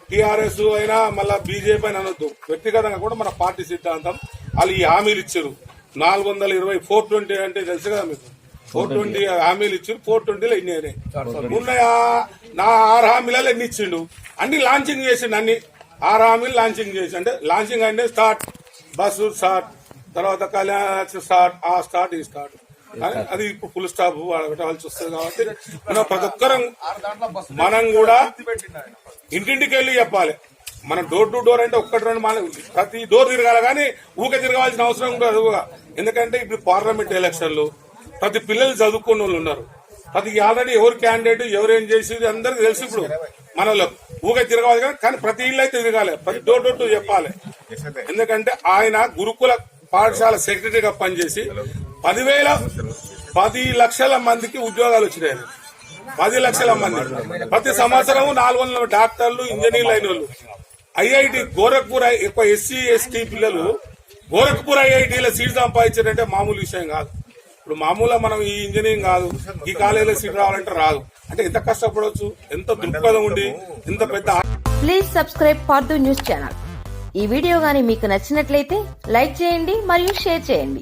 టీఆర్ఎస్ అయినా మళ్ళా బీజేపీ అని అనొద్దు. వ్యక్తిగతంగా కూడా మన పార్టీ సిద్ధాంతం వాళ్ళు ఈ హామీలు ఇచ్చారు 420 420 అంటే తెలుసు కదా మీకు 420 హామీలు ఇచ్చారు 420లో ఎన్ని అయినాయి ఉన్నాయా నా 6 హామీలలో ఎన్ని ఇచ్చిండు అన్ని లాంచింగ్ చేసిండు అన్ని 6 హామీలు లాంచింగ్ చేసి అంటే లాంచింగ్ అంటే స్టార్ట్ బస్సు స్టార్ట్ తర్వాత కళ్యాణ స్టార్ట్ ఆ స్టార్ట్ ఈ స్టార్ట్ అది ఇప్పుడు ఫుల్ స్టాప్ పెట్టవలసి వస్తుంది కాబట్టి మనం ప్రతి ఒక్కరం మనం కూడా ఇంటింటికి వెళ్ళి చెప్పాలి మనం డోర్ టు డోర్ అంటే ఒక్కటి రెండు మన ప్రతి డోర్ తిరగాలి కానీ ఊకే తిరగాల్సిన అవసరం ఉండదు ఎందుకంటే ఇప్పుడు పార్లమెంట్ ఎలక్షన్లు ప్రతి పిల్లలు చదువుకున్న వాళ్ళు ఉన్నారు ప్రతి ఆల్రెడీ ఎవరు క్యాండిడేట్ ఎవరేం చేసేది అందరికి తెలుసు ఇప్పుడు మనలో ఊకే తిరగాలి కానీ ప్రతి ఇల్లు అయితే తిరగాలి ప్రతి డోర్ టు డోర్ చెప్పాలి ఎందుకంటే ఆయన గురుకుల పాఠశాల సెక్రటరీగా పనిచేసి 10 లక్షల మందికి ఉద్యోగాలు వచ్చినాయి 10 లక్షల మంది ప్రతి సంవత్సరం 400 డాక్టర్లు ఇంజనీర్లు అయిన వాళ్ళు ఐఐటి గోరఖ్పూర్ ఎక్కువ ఎస్సీ ఎస్టీ పిల్లలు గోరఖ్పూర్ ఐఐటీలో సీట్ సంపాదించారంటే మామూలు విషయం కాదు ఇప్పుడు మామూలుగా మనం ఈ ఇంజనీరింగ్ కాదు ఈ కాలేజీలో సీట్ రావాలంటే రాదు అంటే ఎంత కష్టపడవచ్చు ఎంత దృక్పథం ఉండి ఎంత పెద్ద please subscribe for news channel. ఈ వీడియో గానీ మీకు నచ్చినట్లయితే లైక్ చేయండి మరియు షేర్ చేయండి.